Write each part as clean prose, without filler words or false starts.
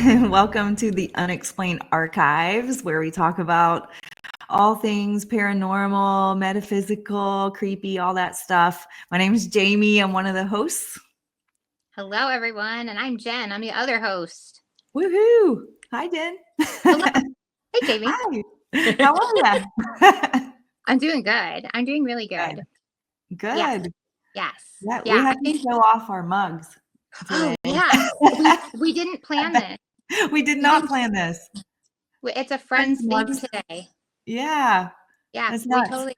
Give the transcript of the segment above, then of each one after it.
Welcome to the Unexplained Archives, where we talk about all things paranormal, metaphysical, creepy, all that stuff. My name is Jaime. I'm one of the hosts. Hello, everyone, and I'm Jen. I'm the other host. Woohoo! Hi, Jen. Hello. Hey, Jaime. Hi. How are you? I'm doing good. I'm doing really good. Good. Yes. Yeah, we have to show off our mugs today. Oh, yeah. we didn't plan this. We did not plan this. It's a friend's theme today. Yeah. Yeah. That's we nuts. totally.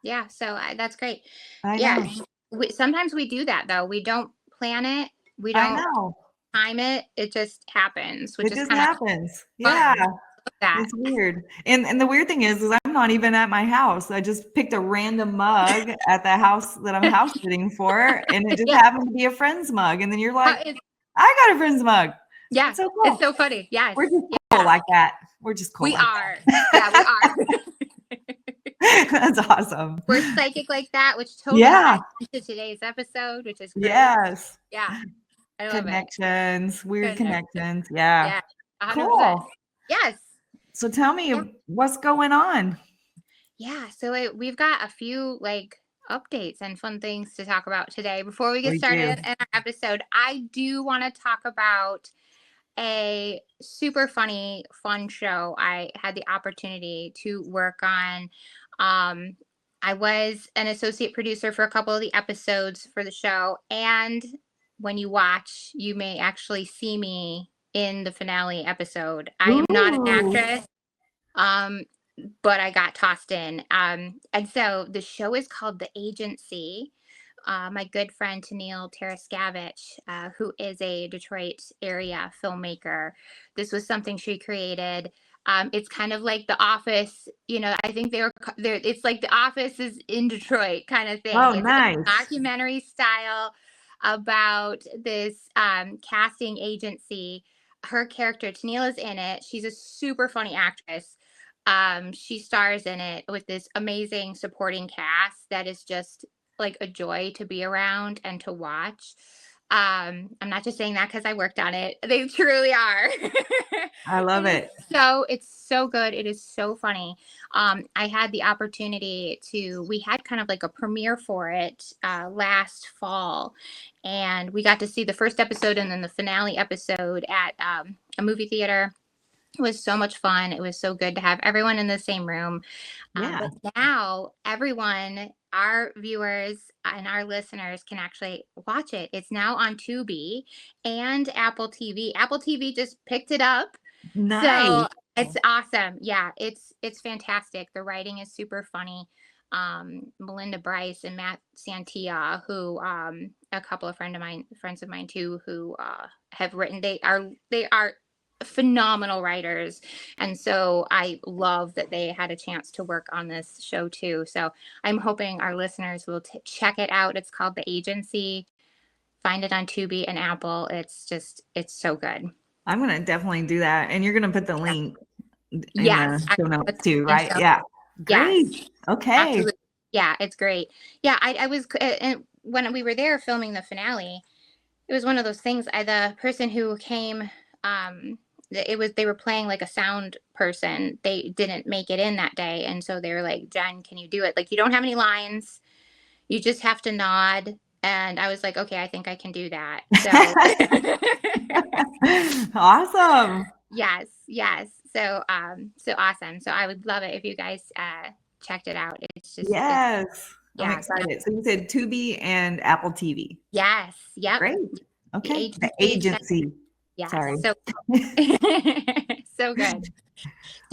Yeah. So that's great. I know. Sometimes we do that though. We don't plan it. We I don't know. time it. It just happens. Which It is just kind happens. of fun. Yeah. That. It's weird. And the weird thing is I'm not even at my house. I just picked a random mug at the house that I'm house sitting for, and it just happened to be a friend's mug. And then you're like, I got a friend's mug. Yeah. It's so cool. It's so funny. Yes. We're just cool like that. We're just cool. We are. Yeah, we are. That's awesome. We're psychic like that, which totally ties into today's episode, which is great. Yes. Yeah. I love Connections, weird connections. Yeah. 100%. Cool. Yes. So tell me what's going on. Yeah. So we've got a few updates and fun things to talk about today. Before we get started in our episode, I do want to talk about a super funny, fun show I had the opportunity to work on. I was an associate producer for a couple of the episodes for the show. And when you watch, you may actually see me in the finale episode. I am not an actress, but I got tossed in. And so the show is called The Agency. My good friend Tennille Taraskevich, who is a Detroit area filmmaker. This was something she created. It's kind of like The Office, I think it's like The Office is in Detroit kind of thing. Oh, it's nice. a documentary style about this casting agency. Her character, Tennille, is in it. She's a super funny actress. She stars in it with this amazing supporting cast that is just like a joy to be around and to watch. I'm not just saying that because I worked on it. They truly are. I love it. So it's so good. It is so funny. I had the opportunity we had kind of like a premiere for it last fall, and we got to see the first episode and then the finale episode at a movie theater. It was so much fun. It was so good to have everyone in the same room. But now everyone, our viewers and our listeners, can actually watch it. It's now on Tubi and Apple TV. Apple TV just picked it up. Nice. So it's awesome. Yeah, it's fantastic. The writing is super funny. Melinda Bryce and Matt Santia, who a couple of friends of mine too, who have written. They are phenomenal writers, and so I love that they had a chance to work on this show too. So I'm hoping our listeners will check it out. It's called The Agency. Find it on Tubi and Apple. It's so good. I'm gonna definitely do that, and you're gonna put the link in the show notes too, right? Yeah. Great. Yes. Okay. Absolutely. Yeah, it's great. Yeah, I was when we were there filming the finale, it was one of those things. The person who came, they were playing like a sound person. They didn't make it in that day, and so they were like, Jen, can you do it? Like, you don't have any lines, you just have to nod. And I was like, okay, I think I can do that. So awesome. Yes. So awesome. So I would love it if you guys checked it out. It's just I'm excited. So you said Tubi and Apple TV. Yes. Yep. Great. Okay. The Agency. Yeah. Sorry. So so good.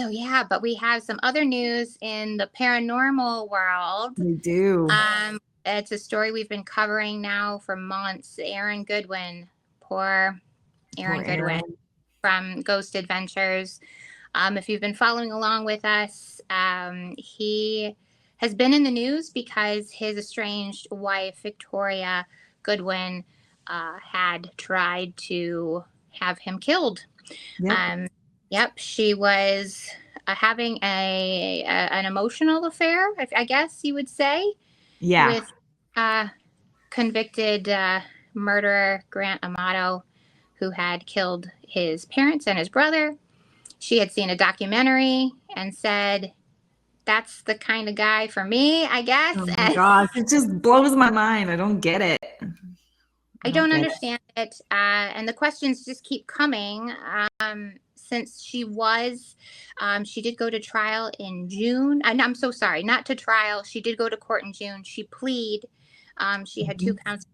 So yeah, but we have some other news in the paranormal world. We do. It's a story we've been covering now for months. Aaron Goodwin, poor Aaron Goodwin from Ghost Adventures. If you've been following along with us, he has been in the news because his estranged wife, Victoria Goodwin, had tried to have him killed. Yep. She was having an emotional affair, I guess you would say. Yeah. With convicted murderer Grant Amato, who had killed his parents and his brother. She had seen a documentary and said, that's the kind of guy for me, I guess. Oh my gosh, it just blows my mind. I don't get it. I don't understand it. And the questions just keep coming. Since she did go to trial in June. I'm so sorry, not to trial. She did go to court in June. She pleaded. She had 2 counts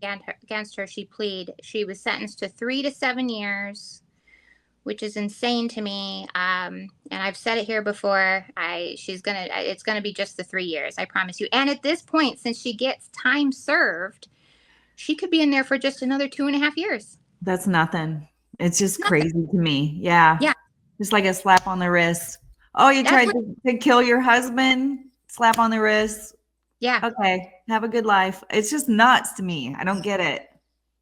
against her. She pleaded. She was sentenced to 3 to 7 years, which is insane to me. And I've said it here before. It's gonna be just the 3 years. I promise you. And at this point, since she gets time served, she could be in there for just another 2.5 years. That's nothing. It's just crazy to me. Yeah. Yeah. Just like a slap on the wrist. Oh, you tried to kill your husband? Slap on the wrist. Yeah. Okay. Have a good life. It's just nuts to me. I don't get it.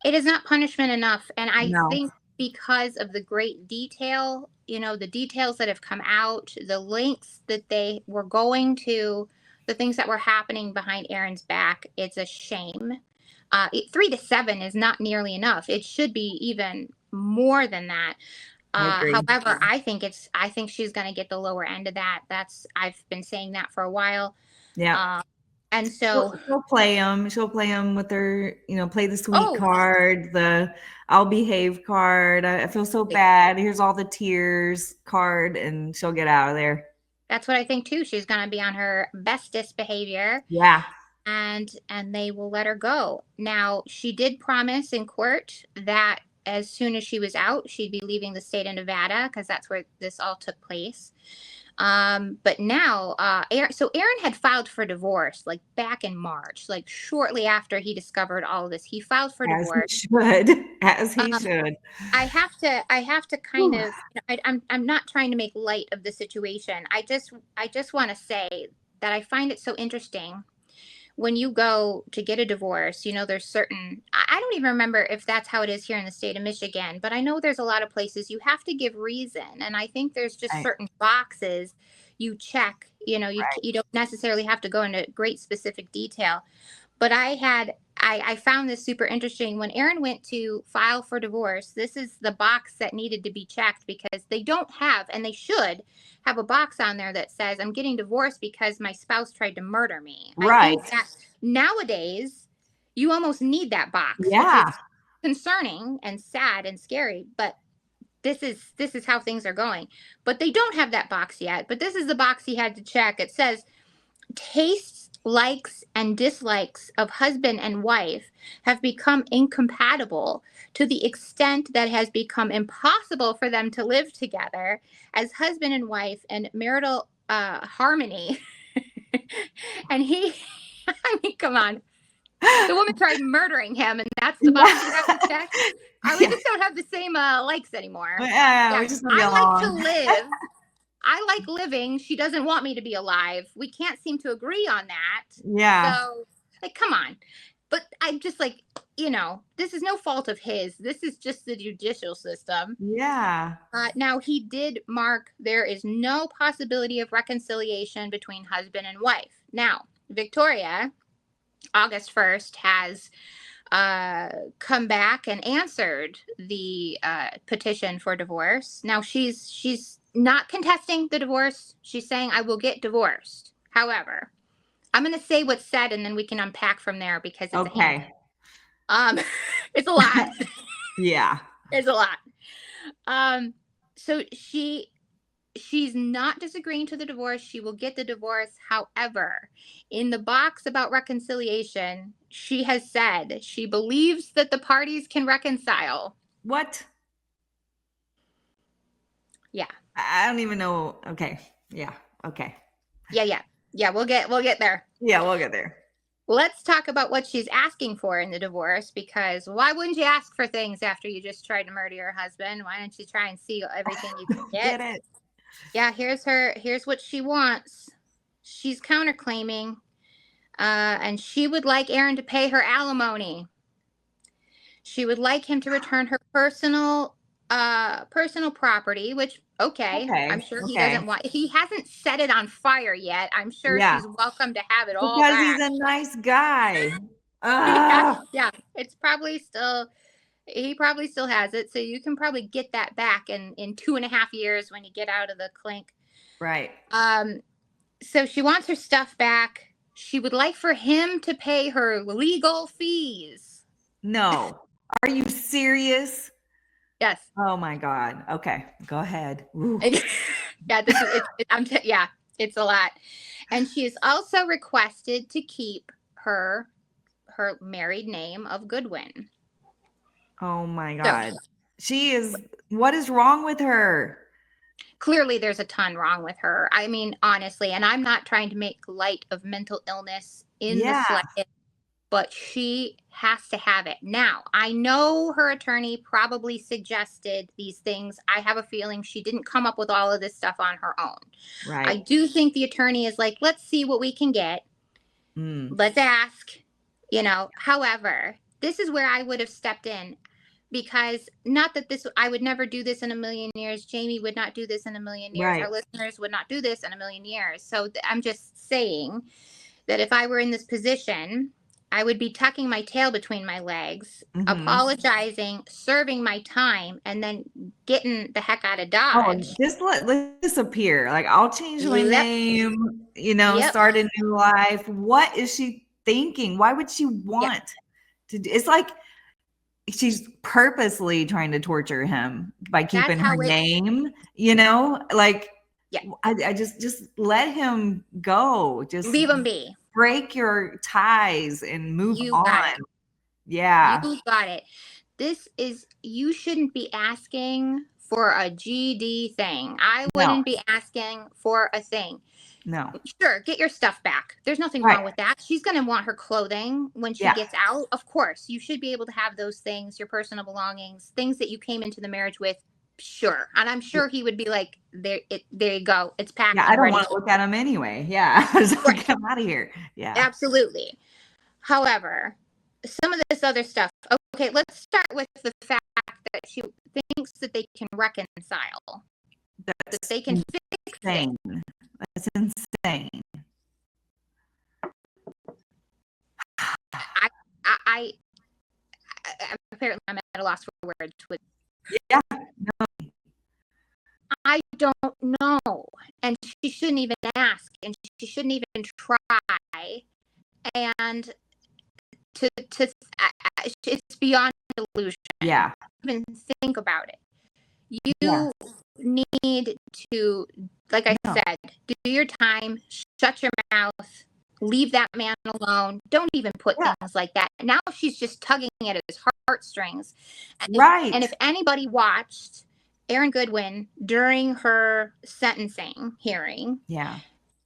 It is not punishment enough. And I think because of the great detail, the details that have come out, the lengths that they were going to, the things that were happening behind Aaron's back, it's a shame. 3 to 7 is not nearly enough. It should be even more than that. However, I think she's going to get the lower end of that. I've been saying that for a while. Yeah. And so she'll play them. She'll play them with her, play the sweet card, the I'll behave card. I feel so bad. Here's all the tears card, and she'll get out of there. That's what I think too. She's going to be on her bestest behavior. Yeah. And they will let her go. Now, she did promise in court that as soon as she was out, she'd be leaving the state of Nevada, because that's where this all took place. But now, Aaron had filed for divorce like back in March, like shortly after he discovered all of this. He filed for divorce. As he should. I have to kind of. I'm not trying to make light of the situation. I just want to say that I find it so interesting. When you go to get a divorce, there's certain, I don't even remember if that's how it is here in the state of Michigan, but I know there's a lot of places you have to give reason. And I think there's just certain boxes you check, you don't necessarily have to go into great specific detail. But I found this super interesting. When Aaron went to file for divorce, this is the box that needed to be checked, because they don't have, and they should have, a box on there that says, I'm getting divorced because my spouse tried to murder me. Right. I think that nowadays you almost need that box. Yeah. Which is concerning and sad and scary, but this is how things are going. But they don't have that box yet. But this is the box he had to check. It says, tastes, likes, and dislikes of husband and wife have become incompatible to the extent that it has become impossible for them to live together as husband and wife in marital harmony. And come on. The woman tried murdering him, and that's the box you have to check. We just don't have the same likes anymore. Yeah, we just I like to live. I like living. She doesn't want me to be alive. We can't seem to agree on that. Yeah. So, come on. But I'm just this is no fault of his. This is just the judicial system. Yeah. Now, he did mark there is no possibility of reconciliation between husband and wife. Now, Victoria, August 1st, has come back and answered the petition for divorce. Now, she's not contesting the divorce. She's saying, I will get divorced. However, I'm going to say what's said, and then we can unpack from there, because it's it's a lot. Yeah. It's a lot. So she's not disagreeing to the divorce. She will get the divorce. However, in the box about reconciliation, she has said she believes that the parties can reconcile. What? Yeah. I don't even know. Okay. Yeah. Okay. Yeah. We'll get there. Yeah, we'll get there. Let's talk about what she's asking for in the divorce, because why wouldn't you ask for things after you just tried to murder your husband? Why don't you try and see everything you can get? Get it. Yeah, here's what she wants. She's counterclaiming, and she would like Aaron to pay her alimony. She would like him to return her personal property, which okay. I'm sure he doesn't want. He hasn't set it on fire yet. I'm sure she's welcome to have it all because back. He's a nice guy. Yeah, it's probably still He probably still has it. So you can probably get that back in 2.5 years when you get out of the clink. Right. So she wants her stuff back. She would like for him to pay her legal fees. No. Are you serious? Yes. Oh my God. Okay. Go ahead. Yeah, it's a lot. And she is also requested to keep her married name of Goodwin. Oh my God. So, what is wrong with her? Clearly there's a ton wrong with her. I mean, honestly, and I'm not trying to make light of mental illness in the slightest, but she has to have it. Now, I know her attorney probably suggested these things. I have a feeling she didn't come up with all of this stuff on her own. Right. I do think the attorney is like, let's see what we can get. Let's ask, however, this is where I would have stepped in. Because not that I would never do this in a million years. Jaime would not do this in a million years. Right. Our listeners would not do this in a million years. So I'm just saying that if I were in this position, I would be tucking my tail between my legs, apologizing, serving my time, and then getting the heck out of Dodge. Oh, just let disappear. Like, I'll change my name, start a new life. What is she thinking? Why would she want to do? It's like she's purposely trying to torture him by keeping her name, like, I just let him go. Just leave him be. Break your ties and move on. Got it. Yeah. You got it. You shouldn't be asking for a GD thing. I wouldn't be asking for a thing. No. Sure, get your stuff back. There's nothing wrong with that. She's going to want her clothing when she gets out. Of course, you should be able to have those things, your personal belongings, things that you came into the marriage with. Sure. And I'm sure he would be like, there you go. It's packed. Yeah, I don't want to look at him anyway. Yeah. Get him out of here. Yeah. Absolutely. However, some of this other stuff. Okay, let's start with the fact that she thinks that they can reconcile. That they can fix it. That's insane. I apparently I'm at a loss for words with. Yeah. No. I don't know, and she shouldn't even ask, and she shouldn't even try, and it's beyond delusion. Yeah. Even think about it. You need to, like I said, do your time, shut your mouth, leave that man alone. Don't even put things like that. Now she's just tugging at his heartstrings. And if anybody watched Aaron Goodwin during her sentencing hearing,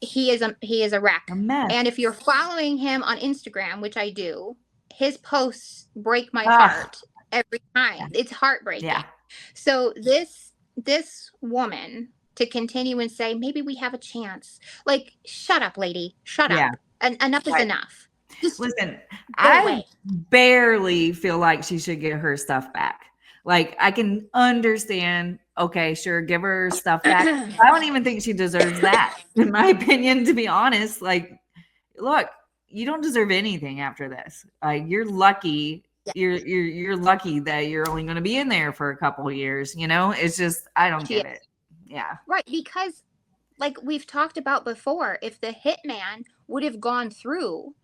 he is a wreck. A mess. And if you're following him on Instagram, which I do, his posts break my heart every time. It's heartbreaking. Yeah. So this woman to continue and say, maybe we have a chance. Like, shut up, lady. Shut up. And enough is enough. Just listen, I barely feel like she should get her stuff back. Like, I can understand, okay, sure, give her stuff back. I don't even think she deserves that, in my opinion, to be honest. Like, look, you don't deserve anything after this. You're lucky. You're lucky that you're only going to be in there for a couple of years. It's just, I don't get it. Yeah. Right. Because like we've talked about before, if the hitman would have gone through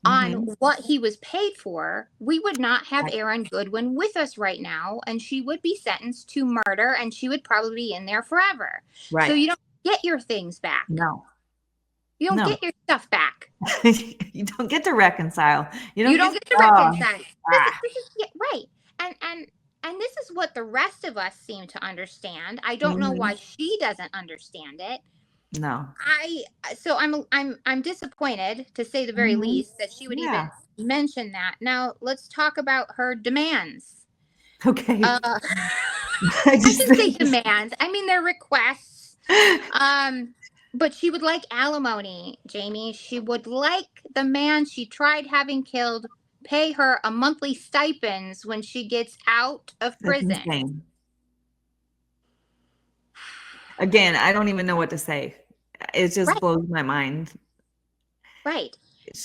on what he was paid for, we would not have Aaron Goodwin with us right now. And she would be sentenced to murder and she would probably be in there forever. Right. So you don't get your things back. No. You don't get your stuff back. You don't get to reconcile. You don't get to reconcile. Right. And this is what the rest of us seem to understand. I don't know why she doesn't understand it. No. I'm disappointed, to say the very least, that she would even mention that. Now let's talk about her demands. Okay. I can say demands. I mean, they're requests. But she would like alimony, Jaime. She would like the man she tried having killed pay her a monthly stipends when she gets out of prison. That's insane. Again, I don't even know what to say. It just blows my mind. Right.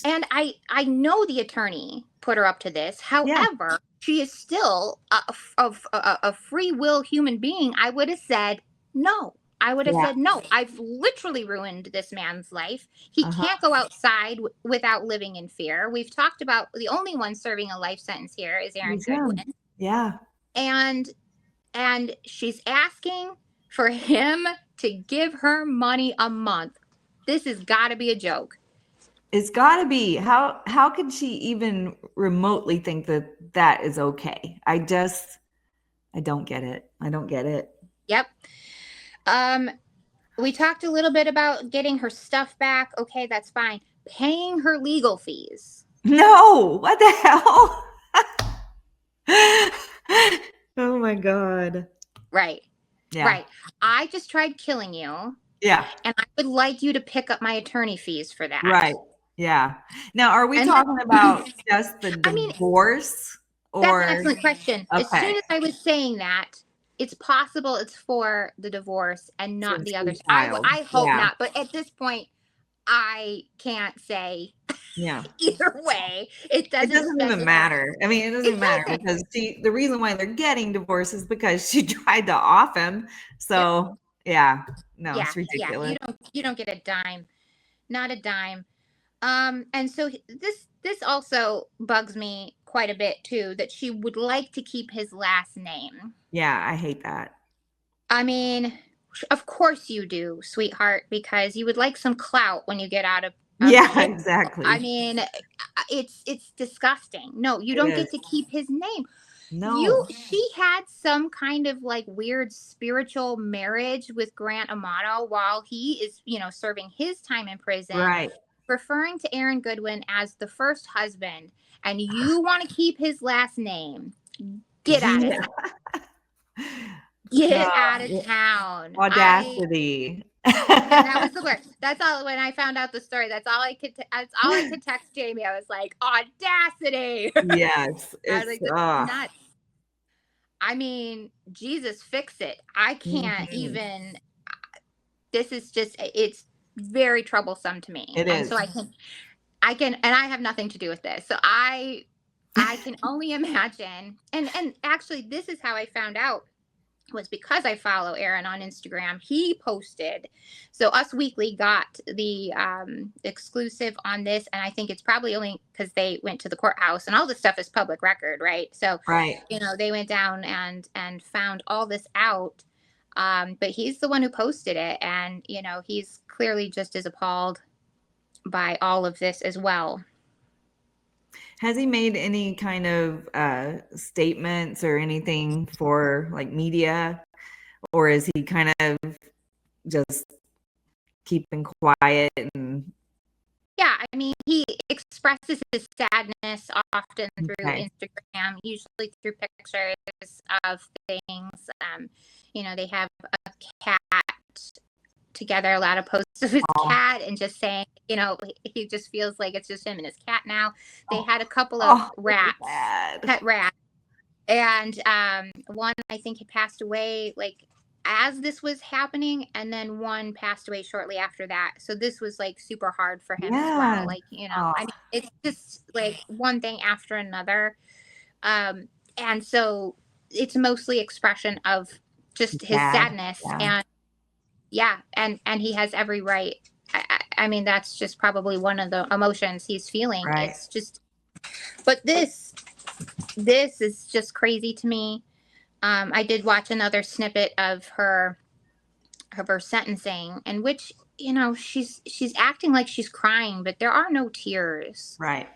And I know the attorney put her up to this. However, she is still a free will human being, I would have said no. I would have said no. I've literally ruined this man's life. He can't go outside without living in fear. We've talked about the only one serving a life sentence here is Aaron Goodwin. Yeah. And she's asking for him to give her money a month. This has got to be a joke. It's got to be. How could she even remotely think that is okay? I don't get it. I don't get it. Yep. We talked a little bit about getting her stuff back. Okay, that's fine. Paying her legal fees. No, what the hell? Oh my God. Right. Yeah. Right. I just tried killing you. Yeah. And I would like you to pick up my attorney fees for that. Right. Yeah. Now, are we talking about just the divorce? That's an excellent question. Okay. As soon as I was saying that, it's possible it's for the divorce and not the other side. I hope not. But at this point, I can't say either way. It doesn't even matter. I mean, it doesn't matter because the reason why they're getting divorced is because she tried to off him. So it's ridiculous. Yeah, you don't get a dime, not a dime. And so this also bugs me quite a bit too, that she would like to keep his last name. Yeah, I hate that. I mean, of course you do, sweetheart, because you would like some clout when you get out of exactly. I mean, it's disgusting. No, you don't get to keep his name. No. She had some kind of like weird spiritual marriage with Grant Amato while he is, serving his time in prison. Right. Referring to Aaron Goodwin as the first husband, and you want to keep his last name. Get out of town. Get out of town. Audacity. That was the word. That's all. When I found out the story, that's all I could text Jaime. I was like, audacity. Yes. I was like, that's nuts. I mean, Jesus, fix it. I can't even. This is just, it's very troublesome to me. It is. So I can, and I have nothing to do with this. So I can only imagine. And actually, this is how I found out. Was because I follow Aaron on Instagram. He posted, so Us Weekly got the exclusive on this, and I think it's probably only because they went to the courthouse, and all this stuff is public record, right? So, they went down and found all this out. But he's the one who posted it, and he's clearly just as appalled by all of this as well. Has he made any kind of statements or anything for like media, or is he kind of just keeping quiet? And yeah, I mean, he expresses his sadness often through Instagram, usually through pictures of things. They have a cat together, a lot of posts of his cat, and just saying, he just feels like it's just him and his cat now. They had a couple of rats, pet rats, and one I think had passed away like as this was happening, and then one passed away shortly after that. So this was like super hard for him as well. Like, I mean, it's just like one thing after another, and so it's mostly expression of just his sadness and he has every right. I mean, that's just probably one of the emotions he's feeling. Right. It's just, but this is just crazy to me. I did watch another snippet of her sentencing, in which she's acting like she's crying, but there are no tears. Right.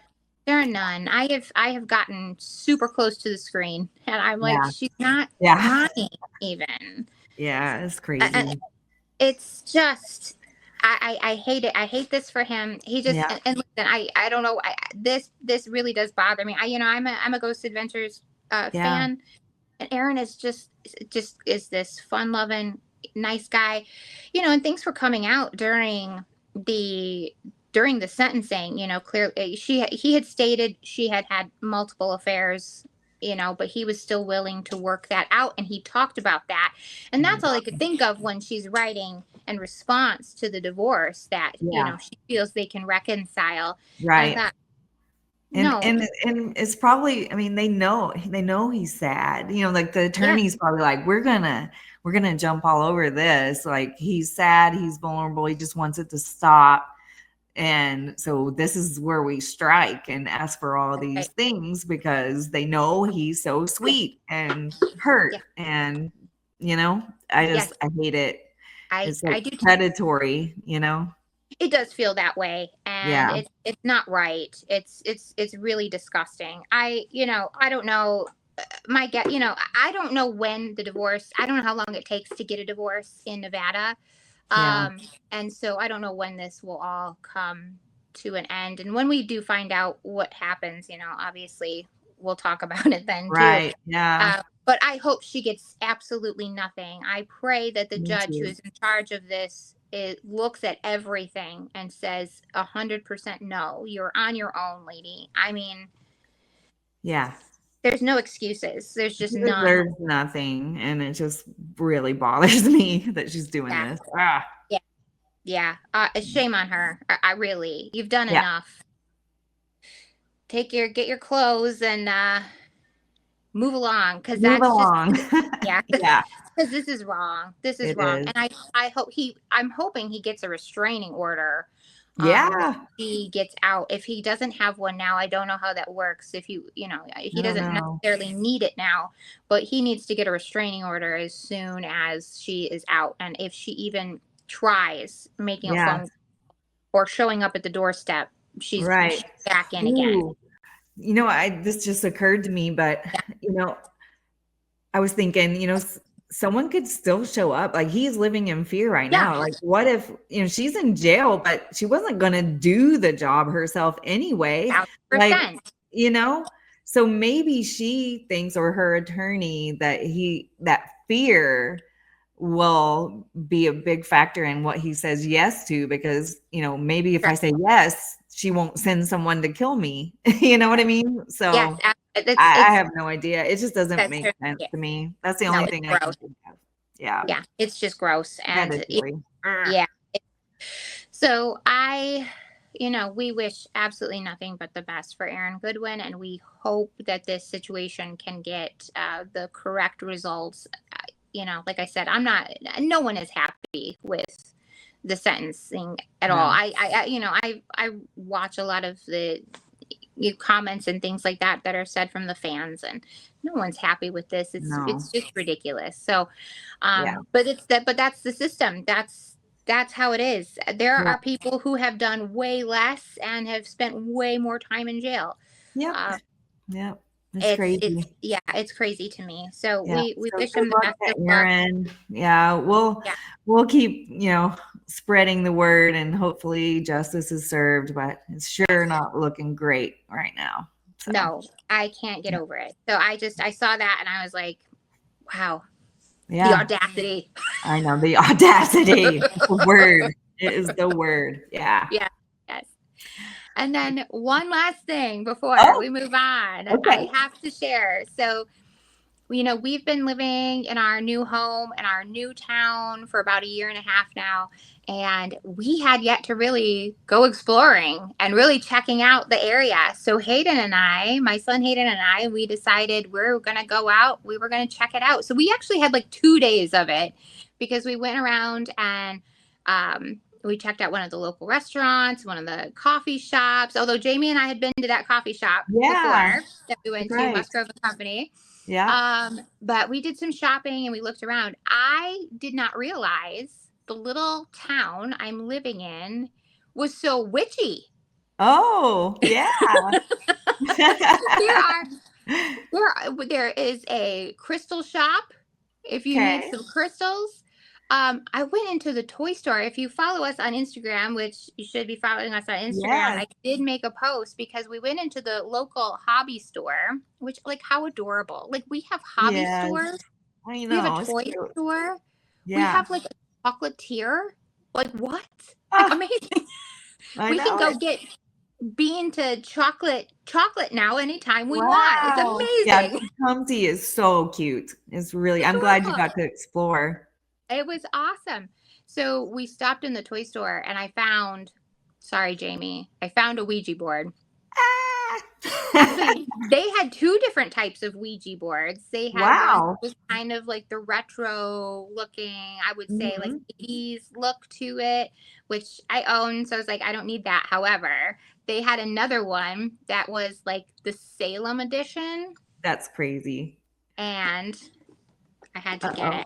There are none. I have gotten super close to the screen, and I'm like, she's not crying even. Yeah, it's crazy. It's just, I hate it. I hate this for him. He just, and listen, I don't know. This really does bother me. I'm a Ghost Adventures fan, and Aaron is just is this fun loving, nice guy, and things were coming out during the sentencing. Clearly he had stated she had multiple affairs, but he was still willing to work that out. And he talked about that. And that's all I could think of when she's writing in response to the divorce that, she feels they can reconcile. Right. And No. and it's probably, I mean, they know he's sad. You know, like the attorney's probably like, we're gonna jump all over this. Like, he's sad, he's vulnerable, he just wants it to stop. And so this is where we strike and ask for all these things, because they know he's so sweet and hurt. And, you know, I hate it. It's like predatory, you know? It does feel that way, and it's not right. It's really disgusting. I don't know. I don't know when the divorce. I don't know how long it takes to get a divorce in Nevada. And so I don't know when this will all come to an end. And when we do find out what happens, obviously we'll talk about it then too. Right. Yeah. But I hope she gets absolutely nothing. I pray that the judge who is in charge of this looks at everything and says 100% no, you're on your own, lady. I mean, there's no excuses. There's just none. There's nothing. And it just really bothers me that she's doing this. Yeah. Shame on her. I really, you've done enough. Get your clothes and move along, because that's because this is wrong. This is wrong. And I'm hoping he gets a restraining order. He gets out. If he doesn't have one now, I don't know how that works. If he doesn't necessarily need it now, but he needs to get a restraining order as soon as she is out. And if she even tries making a phone or showing up at the doorstep, she's back in again. This just occurred to me, but I was thinking, someone could still show up. Like, he's living in fear right now. Like, what if, she's in jail, but she wasn't going to do the job herself anyway. 100%. Like, so maybe she thinks, or her attorney, that fear will be a big factor in what he says yes to, because, maybe if I say yes, she won't send someone to kill me. You know what I mean? So I have no idea. It just doesn't make sense to me. That's the only thing I can think of. Yeah, it's just gross. And so we wish absolutely nothing but the best for Aaron Goodwin, and we hope that this situation can get the correct results. Like I said, no one is happy with the sentencing at all. I watch a lot of the comments and things like that are said from the fans, and no one's happy with this. It's just ridiculous. So, but that's the system. That's how it is. There are people who have done way less and have spent way more time in jail. It's crazy. It's crazy to me. So we wish him the best of luck. We'll keep, spreading the word, and hopefully justice is served, but it's sure not looking great right now. So. No, I can't get over it. So I saw that and I was like, wow. The audacity. I know, the audacity. The word. It is the word. Yeah. Yes. And then one last thing before we move on, I have to share. So, we've been living in our new home in our new town for about 1.5 years now. And we had yet to really go exploring and really checking out the area. So my son Hayden and I, we decided we're going to go out. We were going to check it out. So we actually had like 2 days of it, because we went around and we checked out one of the local restaurants, one of the coffee shops. Although Jaime and I had been to that coffee shop before that we went to, Musgrove & Company. But we did some shopping and we looked around. I did not realize the little town I'm living in was so witchy. Oh, yeah. There is a crystal shop if you need some crystals. I went into the toy store. If you follow us on Instagram, which you should be following us on Instagram, I did make a post, because we went into the local hobby store, which, like, how adorable. Like, we have hobby stores. I know. We have a toy store. We have like a chocolatier. Like, what? Like, amazing. We can go get bean to chocolate now anytime we want. It's amazing. Yeah, Comfy is so cute. It's really, I'm glad you got to explore. It was awesome. So we stopped in the toy store and I found a Ouija board. Actually, they had 2 different types of Ouija boards. They had one that was kind of like the retro looking, I would say like 80s look to it, which I own. So I was like, I don't need that. However, they had another one that was like the Salem edition. That's crazy. And I had to get it.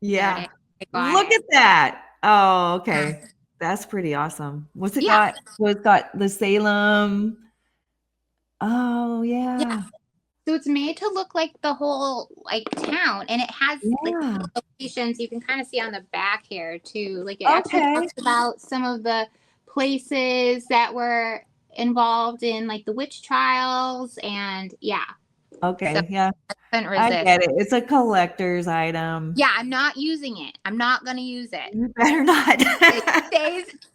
Yeah. Look at that. Oh, okay. That's pretty awesome. What's it got? So it's got the Salem. Oh, yeah. So it's made to look like the whole like town, and it has like locations you can kind of see on the back here too. Like it actually talks about some of the places that were involved in like the witch trials, and Okay, so yeah. I get it. It's a collector's item. Yeah, I'm not using it. I'm not going to use it. You better not.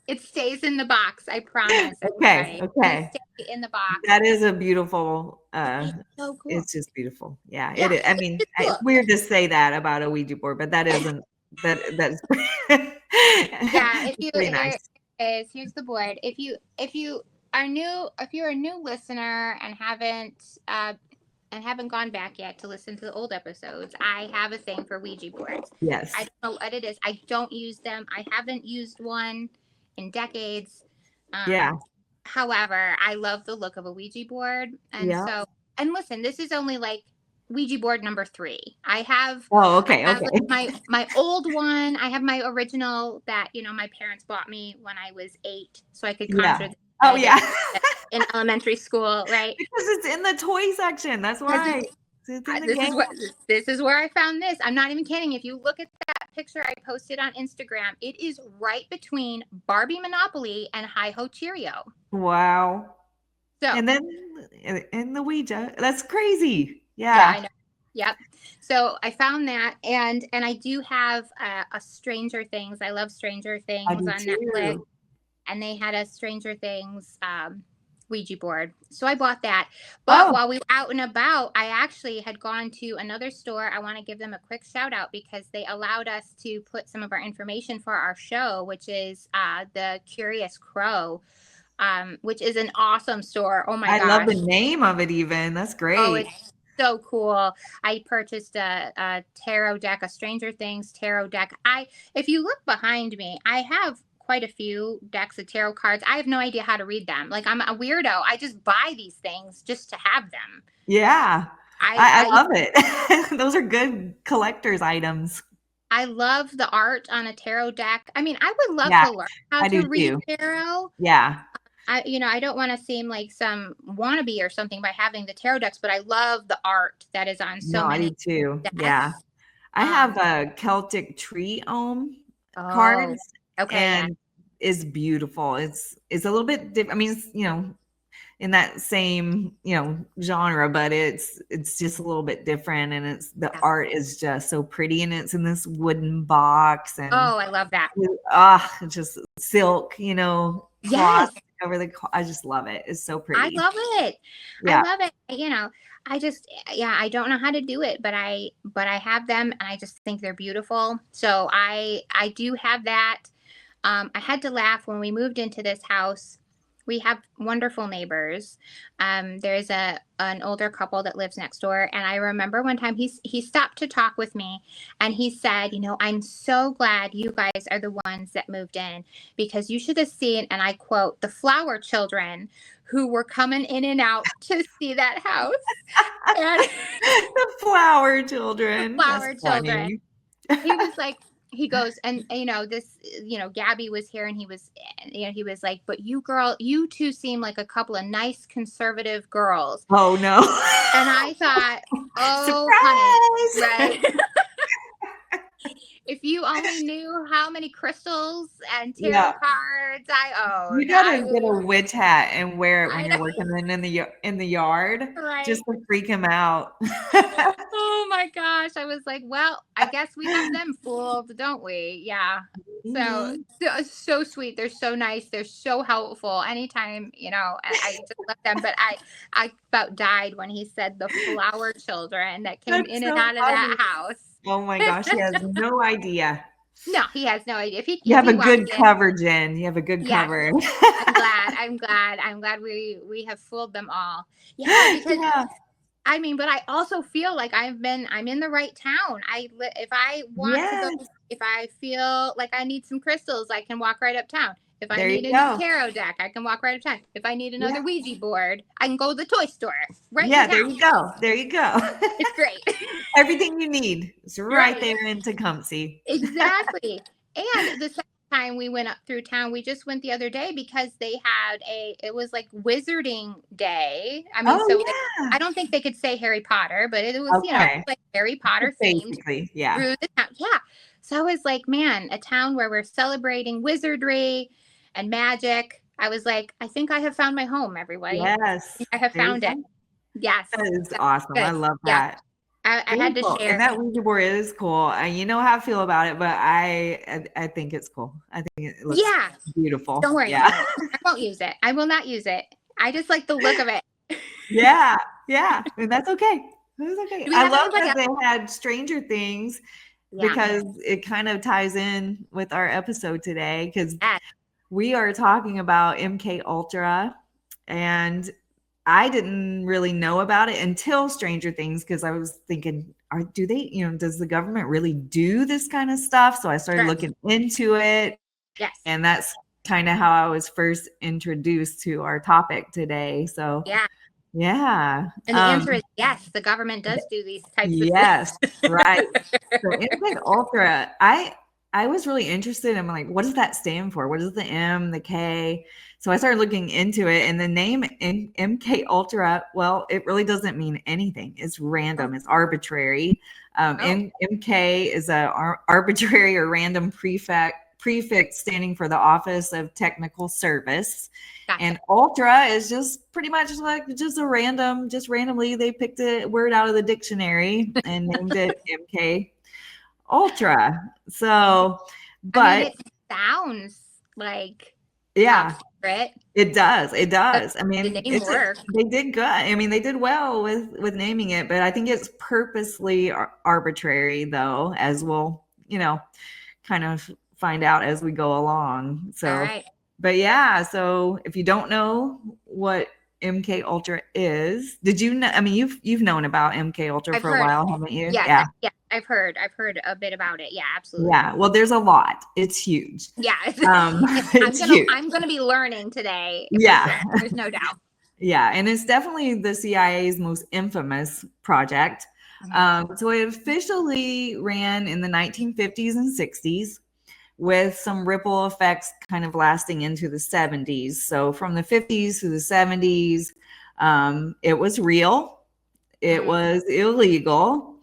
It stays in the box. I promise. Okay. It stays in the box. That is a beautiful. It's so cool. It's just beautiful. Yeah, it is. I mean, it's weird to say that about a Ouija board, but that isn't. That's. Yeah, nice. Here's the board. If you're a new listener and haven't gone back yet to listen to the old episodes, I have a thing for Ouija boards. Yes. I don't know what it is. I don't use them. I haven't used one in decades. However, I love the look of a Ouija board. And and listen, this is only like Ouija board number 3. I have like my old one. I have my original that, my parents bought me when I was 8 so I could conjure in elementary school, right? Because it's in the toy section. That's why. This is where I found this. I'm not even kidding. If you look at that picture I posted on Instagram, it is right between Barbie Monopoly and Hi-Ho Cheerio. Wow. So, and then in the Ouija, that's crazy. Yeah, I know. Yep. So I found that, and I do have a Stranger Things. I love Stranger Things on Netflix, and they had a Stranger Things Ouija board. So I bought that. But while we were out and about, I actually had gone to another store. I want to give them a quick shout out because they allowed us to put some of our information for our show, which is the Curious Crow, which is an awesome store. Oh my gosh. I love the name of it even. That's great. Oh, it's so cool. I purchased a tarot deck, a Stranger Things tarot deck. If you look behind me, I have quite a few decks of tarot cards. I have no idea how to read them. Like, I'm a weirdo. I just buy these things just to have them. Yeah. I love it. Those are good collector's items. I love the art on a tarot deck. I mean, I would love to learn how to read tarot. Yeah. I don't want to seem like some wannabe or something by having the tarot decks, but I love the art that is on so many. I do too. Decks. Yeah. I have a Celtic tree cards. Okay. And is beautiful. It's a little bit different. I mean, it's, in that same, genre, but it's just a little bit different. And the art is just so pretty. And it's in this wooden box. And I love that. Just silk, cloth over the, I just love it. It's so pretty. I love it. Yeah. I love it. I just, I don't know how to do it, but I have them and I just think they're beautiful. So I do have that. I had to laugh when we moved into this house. We have wonderful neighbors. There's an older couple that lives next door. And I remember one time he stopped to talk with me and he said, I'm so glad you guys are the ones that moved in because you should have seen, and I quote, the flower children who were coming in and out to see that house. And the flower children. He was like, he goes, and this, Gabby was here and he was like, but you two seem like a couple of nice conservative girls. Oh no. And I thought, honey, right? If you only knew how many crystals and tarot cards I own. You gotta get a witch hat and wear it when you're working in the yard, just to freak him out. Oh my gosh! I was like, well, I guess we have them fooled, don't we? Yeah. Mm-hmm. So sweet. They're so nice. They're so helpful. Anytime, I just love them. But I about died when he said the flower children that came in and out of that house. Oh my gosh, he has no idea. No, he has no idea. You have a good cover, Jen. You have a good cover. I'm glad we have fooled them all. Yeah, because I mean, but I also feel like I'm in the right town. If I want to go, if I feel like I need some crystals, I can walk right uptown. If I need a new tarot deck, I can walk right uptown. If I need another Ouija board, I can go to the toy store right in town. There you go. There you go. It's great. Everything you need is right there in Tecumseh. Exactly. And the second time we went up through town, we just went the other day because they had it was like Wizarding Day. I mean, I don't think they could say Harry Potter, but it was, like Harry Potter themed. Through the town. Yeah. So I was like, man, a town where we're celebrating wizardry and magic. I was like, I think I have found my home, everybody. Yes. I have found it. Yes. That is awesome. Good. I love that. I had to share. And that Ouija board is cool. You know how I feel about it, but I think it's cool. I think it looks beautiful. Don't worry. I won't use it. I will not use it. I just like the look of it. Yeah. And that's okay. That's okay. I love that they had Stranger Things because it kind of ties in with our episode today because we are talking about MK Ultra, and I didn't really know about it until Stranger Things because I was thinking, do they, does the government really do this kind of stuff? So I started looking into it. Yes. And that's kind of how I was first introduced to our topic today. So yeah. And the answer is yes, the government does do these types of things. Yes, right. So MK Ultra, I was really interested. I'm like, what does that stand for? What is the M, the K? So I started looking into it, and the name MK Ultra, well, it really doesn't mean anything. It's random. It's arbitrary. MK is a arbitrary or random prefix standing for the Office of Technical Service. Gotcha. And Ultra is just pretty much like randomly they picked a word out of the dictionary and named it MK Ultra. So, but it sounds like it does. I mean, the name worked. They did good. I mean, they did well with naming it, but I think it's purposely arbitrary, though, as we'll kind of find out as we go along. So, but so if you don't know what MK Ultra is, did you know? I mean, you've known about MK Ultra for a while, haven't you? Yeah. I've heard a bit about it. Yeah, absolutely. Yeah. Well, there's a lot. It's huge. Yeah. It's huge. I'm gonna be learning today. Yeah. Sure. There's no doubt. Yeah, and it's definitely the CIA's most infamous project. So it officially ran in the 1950s and 60s, with some ripple effects kind of lasting into the 70s. So from the 50s to the 70s, it was real, it was illegal,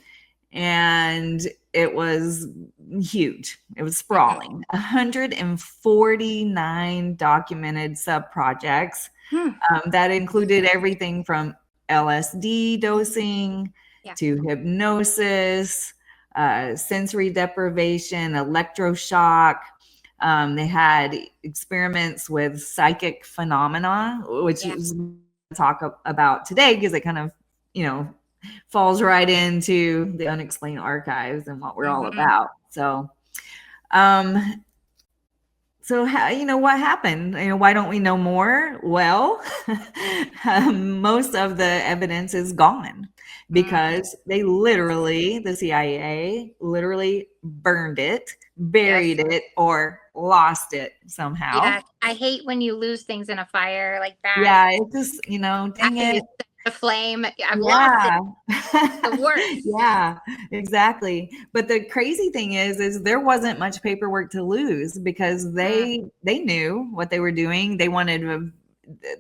and it was huge. It was sprawling. 149 documented sub-projects that included everything from LSD dosing to hypnosis, sensory deprivation, electroshock. They had experiments with psychic phenomena, which is what we'll talk about today because it kind of, falls right into the Unexplained Archives and what we're all about. So, what happened? Why don't we know more? Well, most of the evidence is gone because they the CIA literally burned it, buried it, or lost it somehow. Yeah, I hate when you lose things in a fire like that. Yeah, it just, dang it. The flame. I've lost it. The worst. Yeah, exactly. But the crazy thing is there wasn't much paperwork to lose because they knew what they were doing. They wanted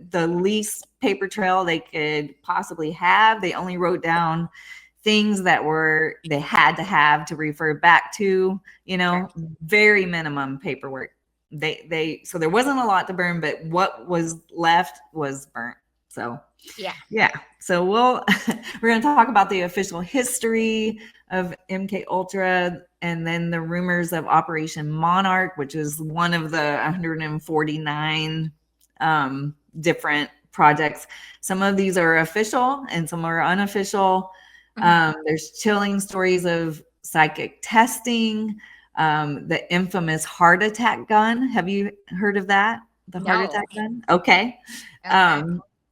the least paper trail they could possibly have. They only wrote down things that they had to have to refer back to, very minimum paperwork. So there wasn't a lot to burn, but what was left was burnt. So yeah. So we're going to talk about the official history of MK Ultra, and then the rumors of Operation Monarch, which is one of the 149 different projects. Some of these are official and some are unofficial. There's chilling stories of psychic testing, the infamous heart attack gun. Have you heard of that? The heart attack gun? Okay.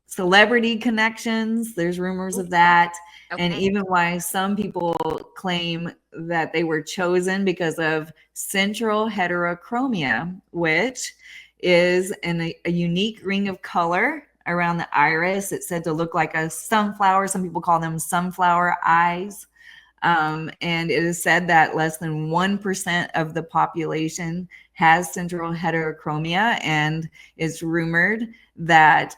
Celebrity connections. There's rumors of that. And even why some people claim that they were chosen because of Central Heterochromia, which is a unique ring of color around the iris. It's said to look like a sunflower. Some people call them sunflower eyes. And it is said that less than 1% of the population has central heterochromia, and it's rumored that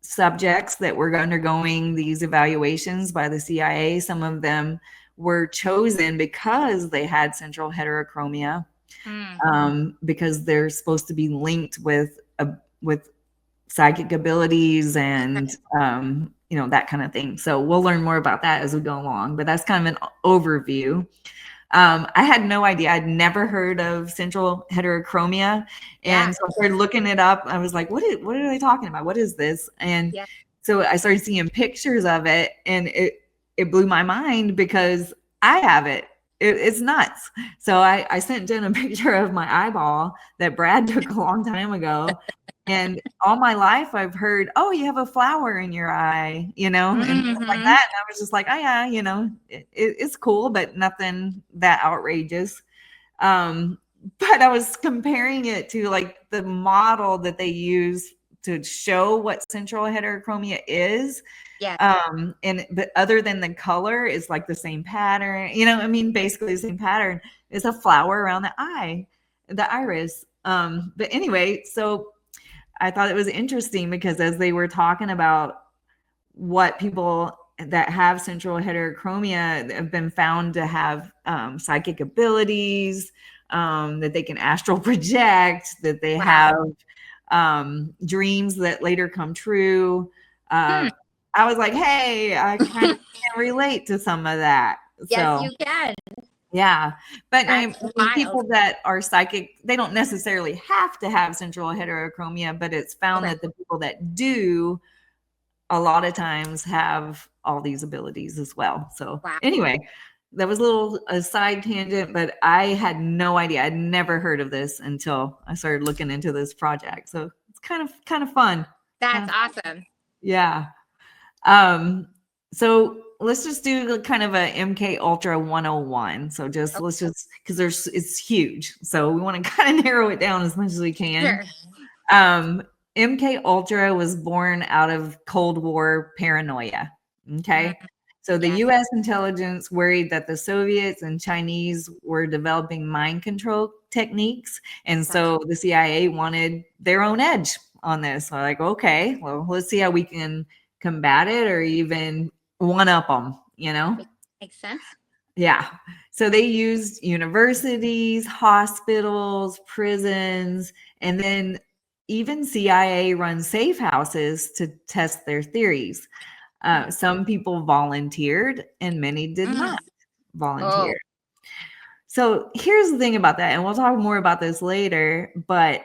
subjects that were undergoing these evaluations by the CIA, some of them were chosen because they had central heterochromia, because they're supposed to be linked with psychic abilities and that kind of thing. So we'll learn more about that as we go along, but that's kind of an overview. I had no idea. I'd never heard of central heterochromia. And so I started looking it up. I was like, what are they talking about? What is this? And so I started seeing pictures of it, and it blew my mind because I have it. It's nuts. So I sent in a picture of my eyeball that Brad took a long time ago. And all my life I've heard, oh, you have a flower in your eye, and stuff like that. And I was just like, oh yeah, it's cool, but nothing that outrageous. But I was comparing it to like the model that they use to show what central heterochromia is. But other than the color, it's like the same pattern, basically the same pattern. It's a flower around the eye, the iris. But anyway, so I thought it was interesting because as they were talking about what people that have central heterochromia have been found to have psychic abilities, that they can astral project, that they have dreams that later come true. I was like, hey, I kind of can relate to some of that. Yes, you can. Yeah. But people that are psychic, they don't necessarily have to have central heterochromia, but it's found that the people that do a lot of times have all these abilities as well. So anyway, that was a side tangent, but I had no idea. I'd never heard of this until I started looking into this project. So it's kind of fun. That's awesome. Yeah. So let's just do kind of a MK Ultra 101. So let's just, because it's huge. So we want to kind of narrow it down as much as we can. Sure. MK Ultra was born out of Cold War paranoia. Okay. So the U.S. intelligence worried that the Soviets and Chinese were developing mind control techniques. And so the CIA wanted their own edge on this. So like, okay, well, let's see how we can combat it or even one up them, Makes sense. Yeah. So they used universities, hospitals, prisons, and then even CIA run safe houses to test their theories. Some people volunteered and many did not volunteer. So here's the thing about that, and we'll talk more about this later, but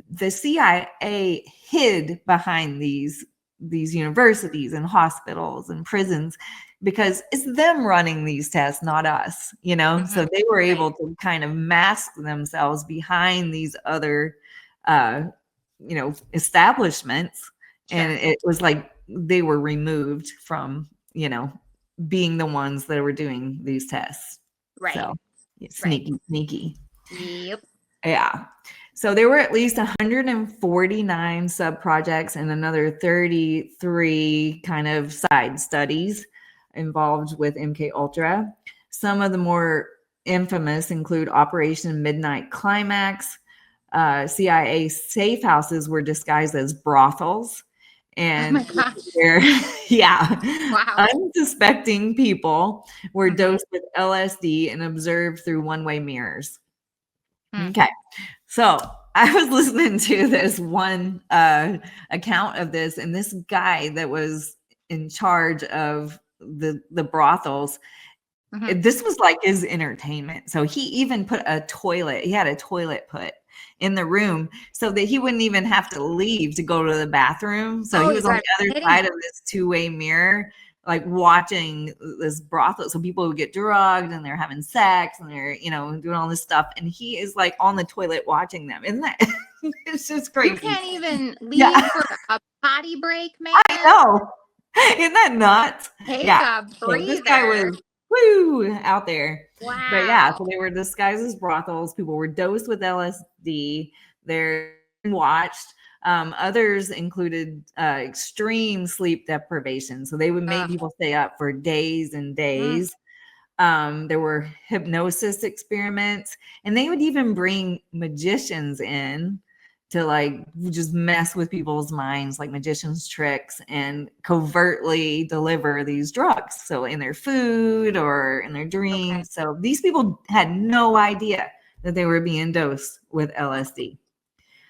the CIA hid behind these universities and hospitals and prisons because it's them running these tests, not us, so they were able to kind of mask themselves behind these other establishments. And it was like they were removed from being the ones that were doing these tests. So sneaky. Yep. Yeah. So there were at least 149 sub-projects and another 33 kind of side studies involved with MK Ultra. Some of the more infamous include Operation Midnight Climax. CIA safe houses were disguised as brothels. And unsuspecting people were dosed with LSD and observed through one-way mirrors. Okay. So I was listening to this one account of this, and this guy that was in charge of the brothels, this was like his entertainment. So he even put he had a toilet put in the room so that he wouldn't even have to leave to go to the bathroom. So he was on the other side of this two-way mirror, like watching this brothel. So people would get drugged and they're having sex and they're, doing all this stuff. And he is like on the toilet watching them. Isn't that, it's just crazy. You can't even leave for a potty break, man. I know. Isn't that nuts? Take a breather. So this guy was out there. Wow. But yeah, so they were disguised as brothels. People were dosed with LSD. They're watched. Others included extreme sleep deprivation. So they would make people stay up for days and days. There were hypnosis experiments, and they would even bring magicians in to like just mess with people's minds, like magicians' tricks, and covertly deliver these drugs. So in their food or in their dreams. Okay. So these people had no idea that they were being dosed with LSD.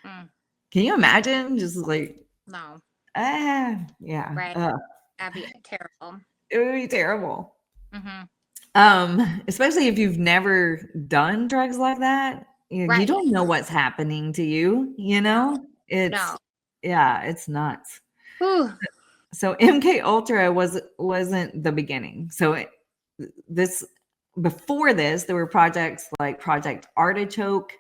Can you imagine? Just like, no. Yeah. Right. That'd be terrible. It would be terrible. Especially if you've never done drugs like that. You don't know what's happening to you, it's nuts. Whew. So MK Ultra wasn't the beginning. So before this, there were projects like Project Artichoke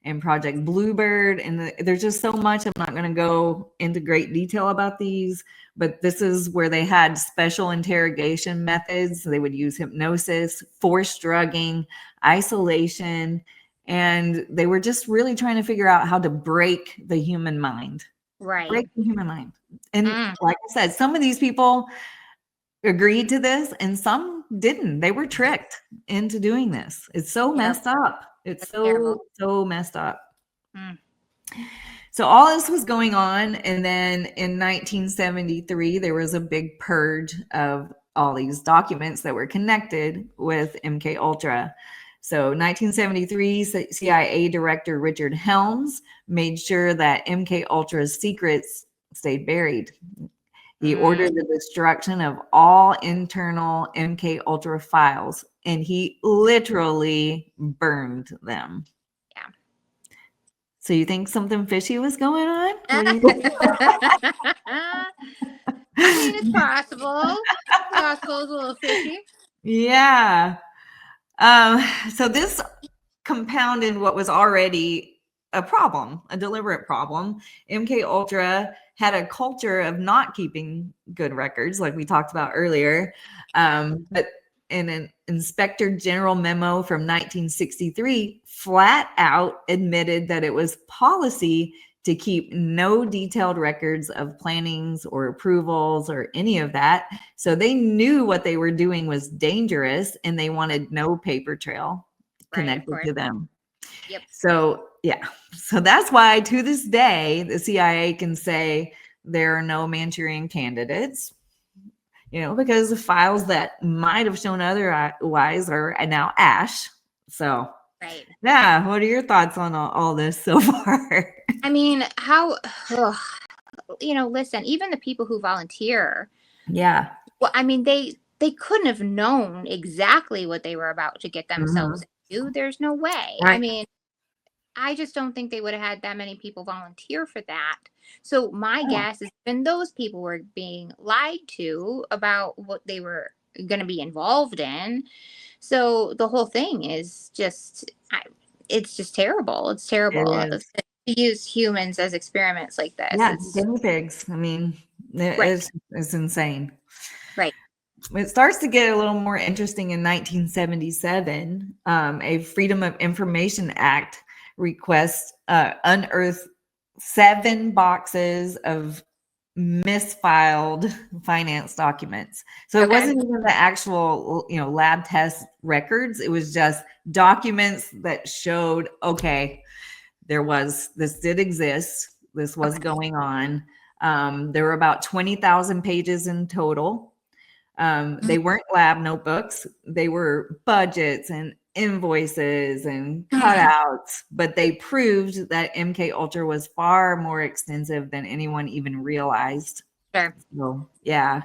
and Project Bluebird, and there's just so much. I'm not going to go into great detail about these, but this is where they had special interrogation methods. They would use hypnosis, forced drugging, isolation, and they were just really trying to figure out how to break the human mind. Right. Break the human mind. And like I said, some of these people agreed to this and some didn't. They were tricked into doing this. It's so messed up. It's so messed up. So all this was going on. And then in 1973, there was a big purge of all these documents that were connected with MK Ultra. So 1973, CIA Director Richard Helms made sure that MK Ultra's secrets stayed buried. He ordered the destruction of all internal MK Ultra files, and he literally burned them. Yeah. So you think something fishy was going on? I mean, it's possible. It's a little fishy. Yeah. So this compounded what was already a problem, a deliberate problem. MK Ultra had a culture of not keeping good records, like we talked about earlier. But in an Inspector General memo from 1963, flat out admitted that it was policy to keep no detailed records of plannings or approvals or any of that. So they knew what they were doing was dangerous, and they wanted no paper trail connected to them. Yep. So that's why to this day, the CIA can say there are no Manchurian candidates, because the files that might have shown otherwise are now ash. So, yeah. What are your thoughts on all this so far? I mean, listen, even the people who volunteer. Yeah. Well, I mean, they couldn't have known exactly what they were about to get themselves into. There's no way. Right. I mean, I just don't think they would have had that many people volunteer for that. So my guess is when those people were being lied to about what they were going to be involved in. So the whole thing is just, it's just terrible. It's terrible to use humans as experiments like this. Yeah, guinea pigs. I mean, it's insane. Right. It starts to get a little more interesting in 1977. A Freedom of Information Act request unearthed 7 boxes of misfiled finance documents. So it wasn't even the actual, lab test records. It was just documents that showed, this did exist. This was going on. There were about 20,000 pages in total. They weren't lab notebooks. They were budgets and invoices and cutouts, but they proved that MK Ultra was far more extensive than anyone even realized. Sure. So, yeah.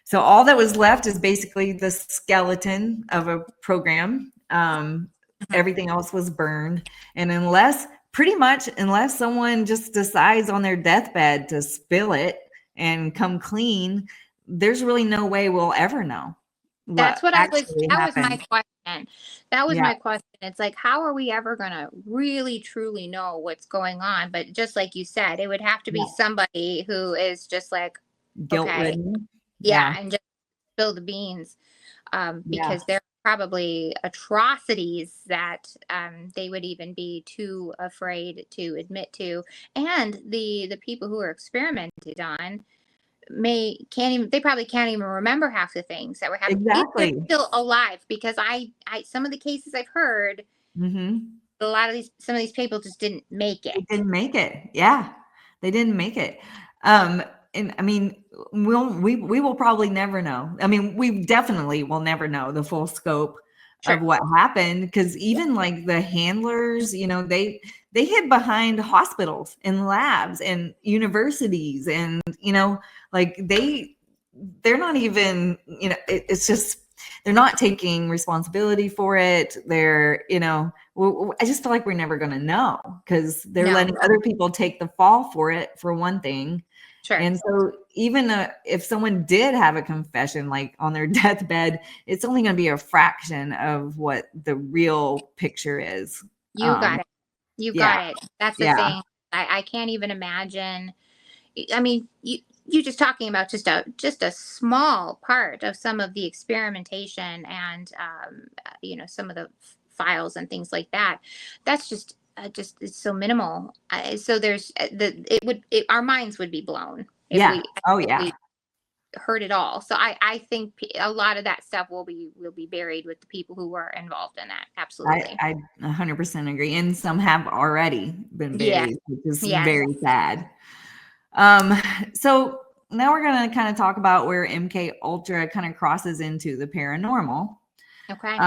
So all that was left is basically the skeleton of a program. Everything else was burned. And unless someone just decides on their deathbed to spill it and come clean, there's really no way we'll ever know. That was my question. That was Yeah. my question. It's like, how are we ever going to really, truly know what's going on? But just like you said, it would have to be somebody who is just like, guilt-ridden. Yeah. And just spill the beans. Because there are probably atrocities that they would even be too afraid to admit to. And the people who are experimented on they probably can't even remember half the things that were happening if they're still alive, because I some of the cases I've heard, a lot of some of these people just didn't make it. They didn't make it. Yeah, they didn't make it. And I mean, we will probably never know. I mean, we definitely will never know the full scope of what happened, because even like the handlers, they hid behind hospitals and labs and universities, and like they're not even, it's just, they're not taking responsibility for it. They're, I just feel like we're never going to know, because they're letting other people take the fall for it, for one thing. And so even if someone did have a confession, like on their deathbed, it's only going to be a fraction of what the real picture is. You got it. You got it. That's the thing. I can't even imagine. I mean, you just talking about just a small part of some of the experimentation and some of the files and things like that. That's just it's so minimal. So there's our minds would be blown if we heard it all. So I think a lot of that stuff will be buried with the people who were involved in that. Absolutely. I 100% agree. And some have already been buried, which is very sad. So now we're going to kind of talk about where MK Ultra kind of crosses into the paranormal. Okay.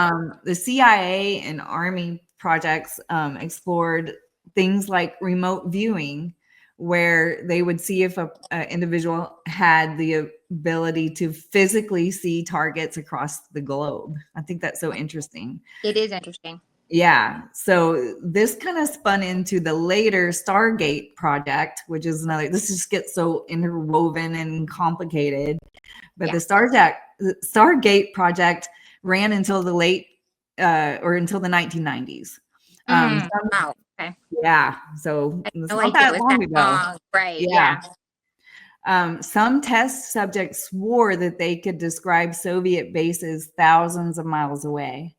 The CIA and Army projects explored things like remote viewing, where they would see if an individual had the ability to physically see targets across the globe. I think that's so interesting. It is interesting. Yeah. So this kind of spun into the later Stargate project, which is this just gets so interwoven and complicated. But the Stargate project ran until the late until the 1990s. Wow. Okay. Yeah. So it's not that long ago. Right. Yeah. Some test subjects swore that they could describe Soviet bases thousands of miles away.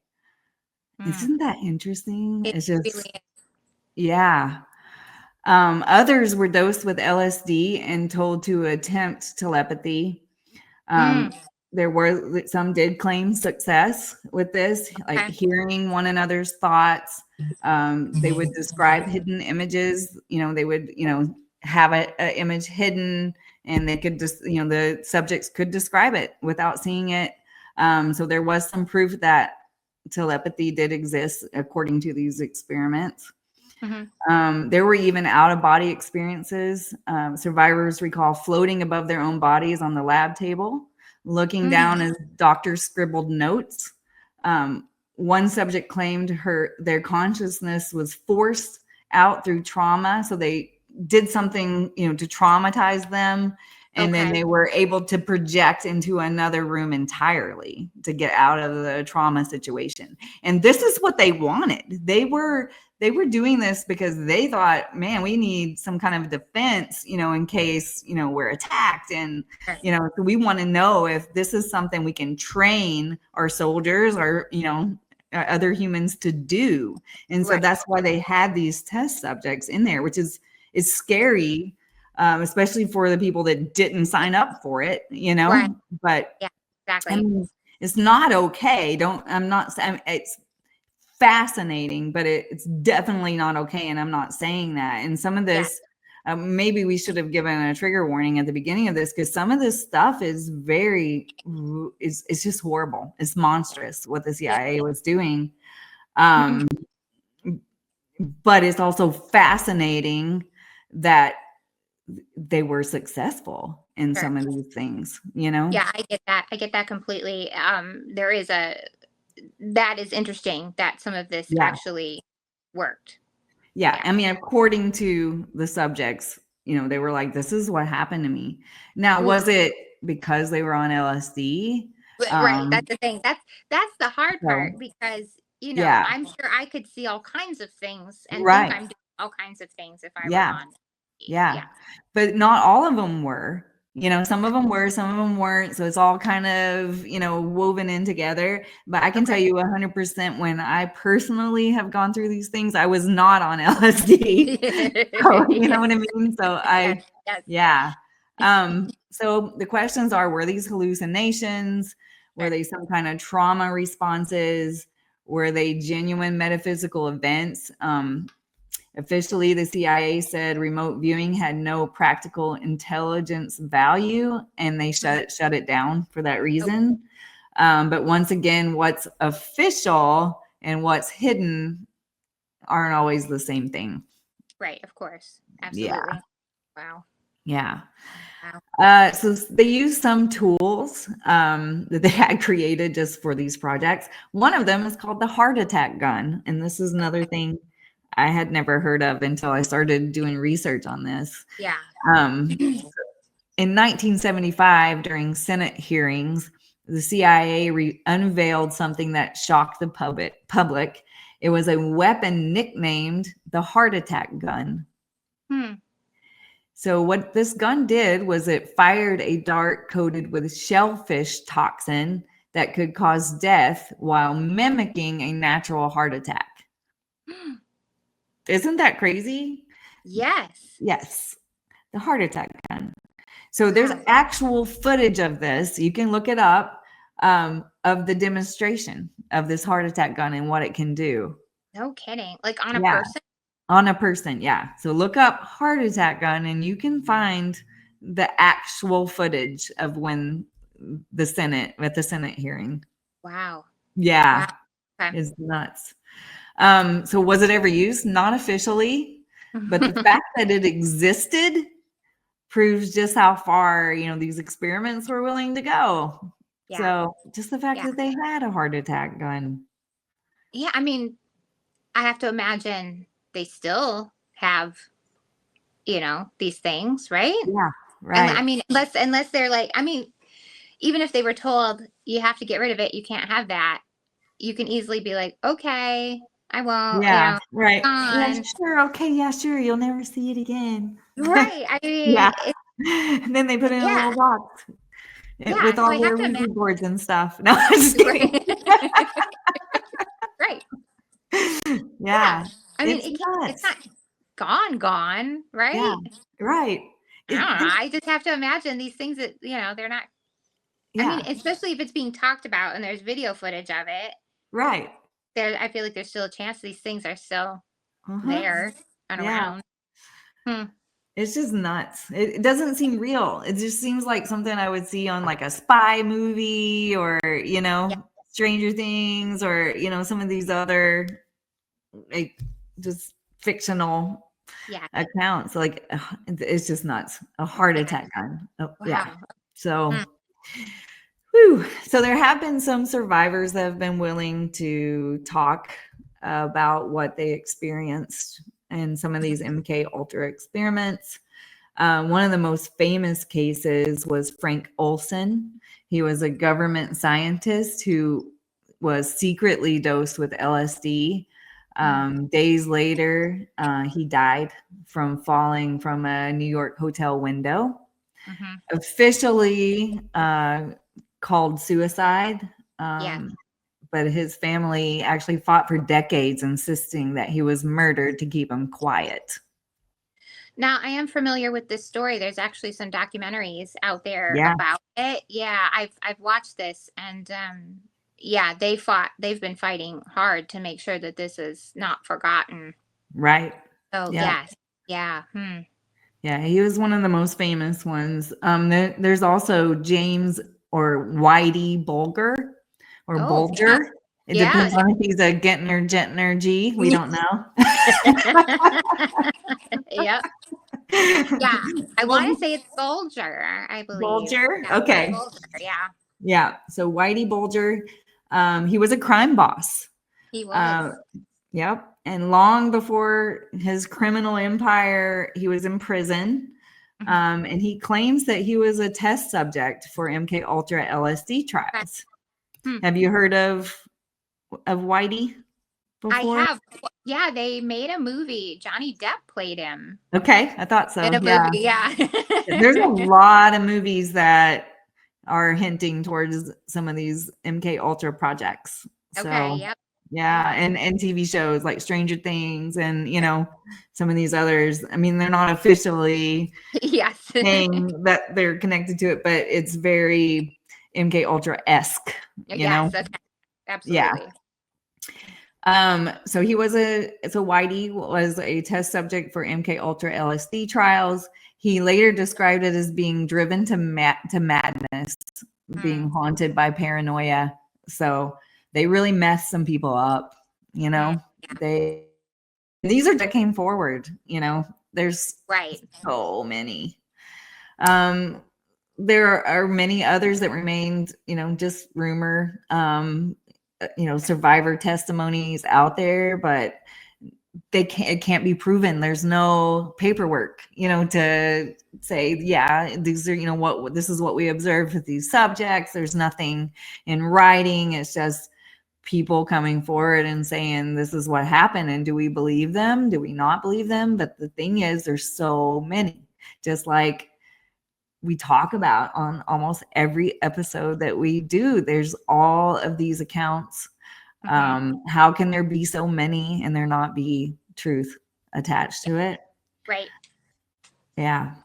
Isn't that interesting? It's just, really, yeah. Others were dosed with LSD and told to attempt telepathy. There were some did claim success with this, like hearing one another's thoughts. They would describe hidden images. They would, have an image hidden, and they could just, the subjects could describe it without seeing it. So there was some proof that telepathy did exist according to these experiments. There were even out-of-body experiences. Survivors recall floating above their own bodies on the lab table, looking down as doctors scribbled notes. One subject claimed their consciousness was forced out through trauma. So they did something, to traumatize them. And then they were able to project into another room entirely to get out of the trauma situation. And this is what they wanted. They were doing this because they thought, man, we need some kind of defense, in case, we're attacked. And, so we want to know if this is something we can train our soldiers or, other humans to do. And so that's why they had these test subjects in there, which is scary. Especially for the people that didn't sign up for it, but exactly. I mean, it's not okay. It's fascinating, but it's definitely not okay. And I'm not saying that. And some of this, maybe we should have given a trigger warning at the beginning of this, because some of this stuff is it's just horrible. It's monstrous what the CIA was doing. But it's also fascinating that they were successful in some of these things, Yeah, I get that completely. That is interesting that some of this actually worked. Yeah. I mean, according to the subjects, they were like, this is what happened to me. Now, was it because they were on LSD. Right. That's the thing. That's the hard part, because, I'm sure I could see all kinds of things and think I'm doing all kinds of things if I were on. Yeah. But not all of them were. Some of them were, some of them weren't. So it's all kind of, woven in together. But I can tell you 100% when I personally have gone through these things, I was not on LSD. So, you know what I mean? So so the questions are, were these hallucinations? Were they some kind of trauma responses? Were they genuine metaphysical events? Officially, the CIA said remote viewing had no practical intelligence value, and they shut it down for that reason. But once again, what's official and what's hidden aren't always the same thing. Right, of course. Absolutely. Yeah. Wow. Yeah. Wow. So they used some tools that they had created just for these projects. One of them is called the heart attack gun. And this is another thing I had never heard of until I started doing research on this. Yeah. In 1975, during Senate hearings, the CIA unveiled something that shocked the public. It was a weapon nicknamed the heart attack gun. So what this gun did was it fired a dart coated with shellfish toxin that could cause death while mimicking a natural heart attack. Isn't that crazy? Yes. Yes. The heart attack gun. So there's actual footage of this. You can look it up, of the demonstration of this heart attack gun and what it can do. No kidding. Like on a person? On a person, yeah. So look up heart attack gun and you can find the actual footage of when at the Senate hearing. Wow. Yeah. Wow. Okay. It's nuts. So was it ever used? Not officially, but the fact that it existed proves just how far, these experiments were willing to go. Yeah. So just the fact that they had a heart attack gun. Yeah. I mean, I have to imagine they still have, these things, right? Yeah. Right. And, I mean, unless they're like, even if they were told you have to get rid of it, you can't have that. You can easily be like, okay, I won't. Yeah. Right. Yeah, sure. Okay. Yeah, sure. You'll never see it again. Right. I mean, and then they put it in a little box with all their Ouija boards and stuff. No, I'm just kidding. Right. Yeah. I mean, it's not gone, right? Yeah. Right. I don't know. I just have to imagine these things that, they're not. Yeah. I mean, especially if it's being talked about and there's video footage of it. Right. I feel like there's still a chance these things are still there and around. It's just nuts. It doesn't seem real. It just seems like something I would see on like a spy movie or, Stranger Things or, some of these other like just fictional accounts. Like it's just nuts. A heart attack gun. Oh, wow. Yeah. So So there have been some survivors that have been willing to talk about what they experienced in some of these MK Ultra experiments. One of the most famous cases was Frank Olson. He was a government scientist who was secretly dosed with LSD. Days later, he died from falling from a New York hotel window. Officially called suicide. But his family actually fought for decades, insisting that he was murdered to keep him quiet. Now, I am familiar with this story. There's actually some documentaries out there about it. Yeah, I've watched this, and they've been fighting hard to make sure that this is not forgotten. Right. So yes. Yeah. Yeah, he was one of the most famous ones. There's also James or Whitey Bulger or Bulger. Yeah. It depends on if he's a Gentner G. We don't know. Yep. Yeah. I want to say it's Bulger, I believe. Bulger? Okay. Bulger, yeah. Yeah. So Whitey Bulger, he was a crime boss. He was. Yep. And long before his criminal empire, he was in prison. And he claims that he was a test subject for MK Ultra LSD trials. Have you heard of Whitey before? I have. Yeah, they made a movie. Johnny Depp played him. Okay, I thought so. In a movie, yeah. There's a lot of movies that are hinting towards some of these MK Ultra projects. Okay, yep. Yeah, and TV shows like Stranger Things and, you know, some of these others. I mean, they're not officially saying that they're connected to it, but it's very MK Ultra-esque, you know? Okay. Absolutely. Yeah. So Whitey was a test subject for MK Ultra LSD trials. He later described it as being driven to madness, being haunted by paranoia. So they really messed some people up, you know. These are that came forward, you know. There's so many. There are many others that remained, you know, just rumor. You know, survivor testimonies out there, but it can't be proven. There's no paperwork, you know, to say, yeah, these are, you know, this is what we observed with these subjects. There's nothing in writing. It's just people coming forward and saying, this is what happened. And do we believe them? Do we not believe them? But the thing is, there's so many, just like we talk about on almost every episode that we do. There's all of these accounts. How can there be so many and there not be truth attached to it? Right. Yeah.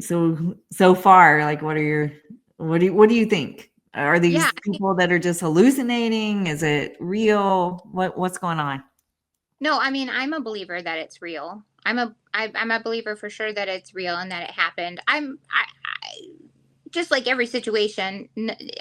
So far, like, what do you think? Are these people that are just hallucinating? Is it real? What's going on? No, I mean, I'm a believer that it's real. I'm a believer for sure that it's real and that it happened. I just like every situation,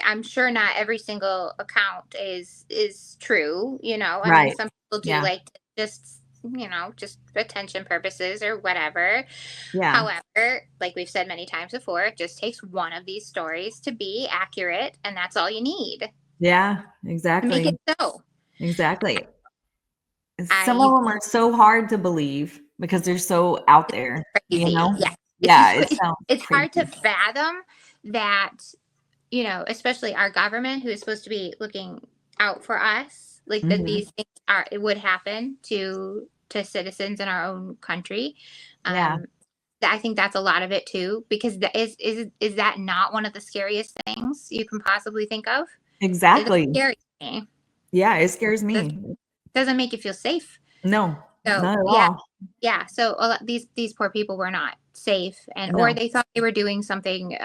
I'm sure not every single account is true. You know, I mean, some people do like to just, you know, just attention purposes or whatever. Yeah. However, like we've said many times before, it just takes one of these stories to be accurate, and that's all you need. Yeah, exactly. To make it so. Exactly. Some of them are so hard to believe because they're so out there, crazy. You know? Yeah. It's hard to fathom that, you know, especially our government, who is supposed to be looking out for us, like that these things it would happen to citizens in our own country. I think that's a lot of it too, because is that not one of the scariest things you can possibly think of? Exactly. It scares me. Yeah, it scares me. It doesn't make you feel safe. No, so, not at all. Yeah. So these poor people were not safe, or they thought they were doing something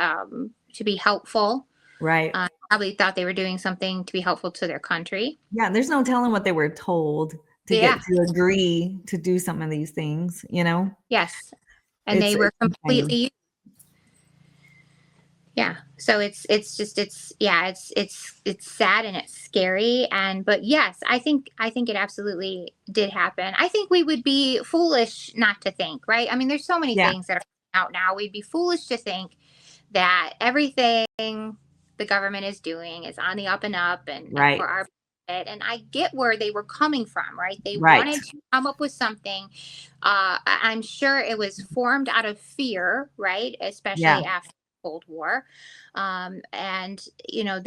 to be helpful. Right. Probably thought they were doing something to be helpful to their country. Yeah. There's no telling what they were told to get to agree to do some of these things, you know? Yes. And they were completely. Yeah. So it's sad and it's scary. But yes, I think it absolutely did happen. I think we would be foolish not to think, right? I mean, there's so many things that are out now. We'd be foolish to think that everything the government is doing is on the up and up and for our benefit. And I get where they were coming from, right? They wanted to come up with something. I'm sure it was formed out of fear, right? Especially after Cold War. And you know,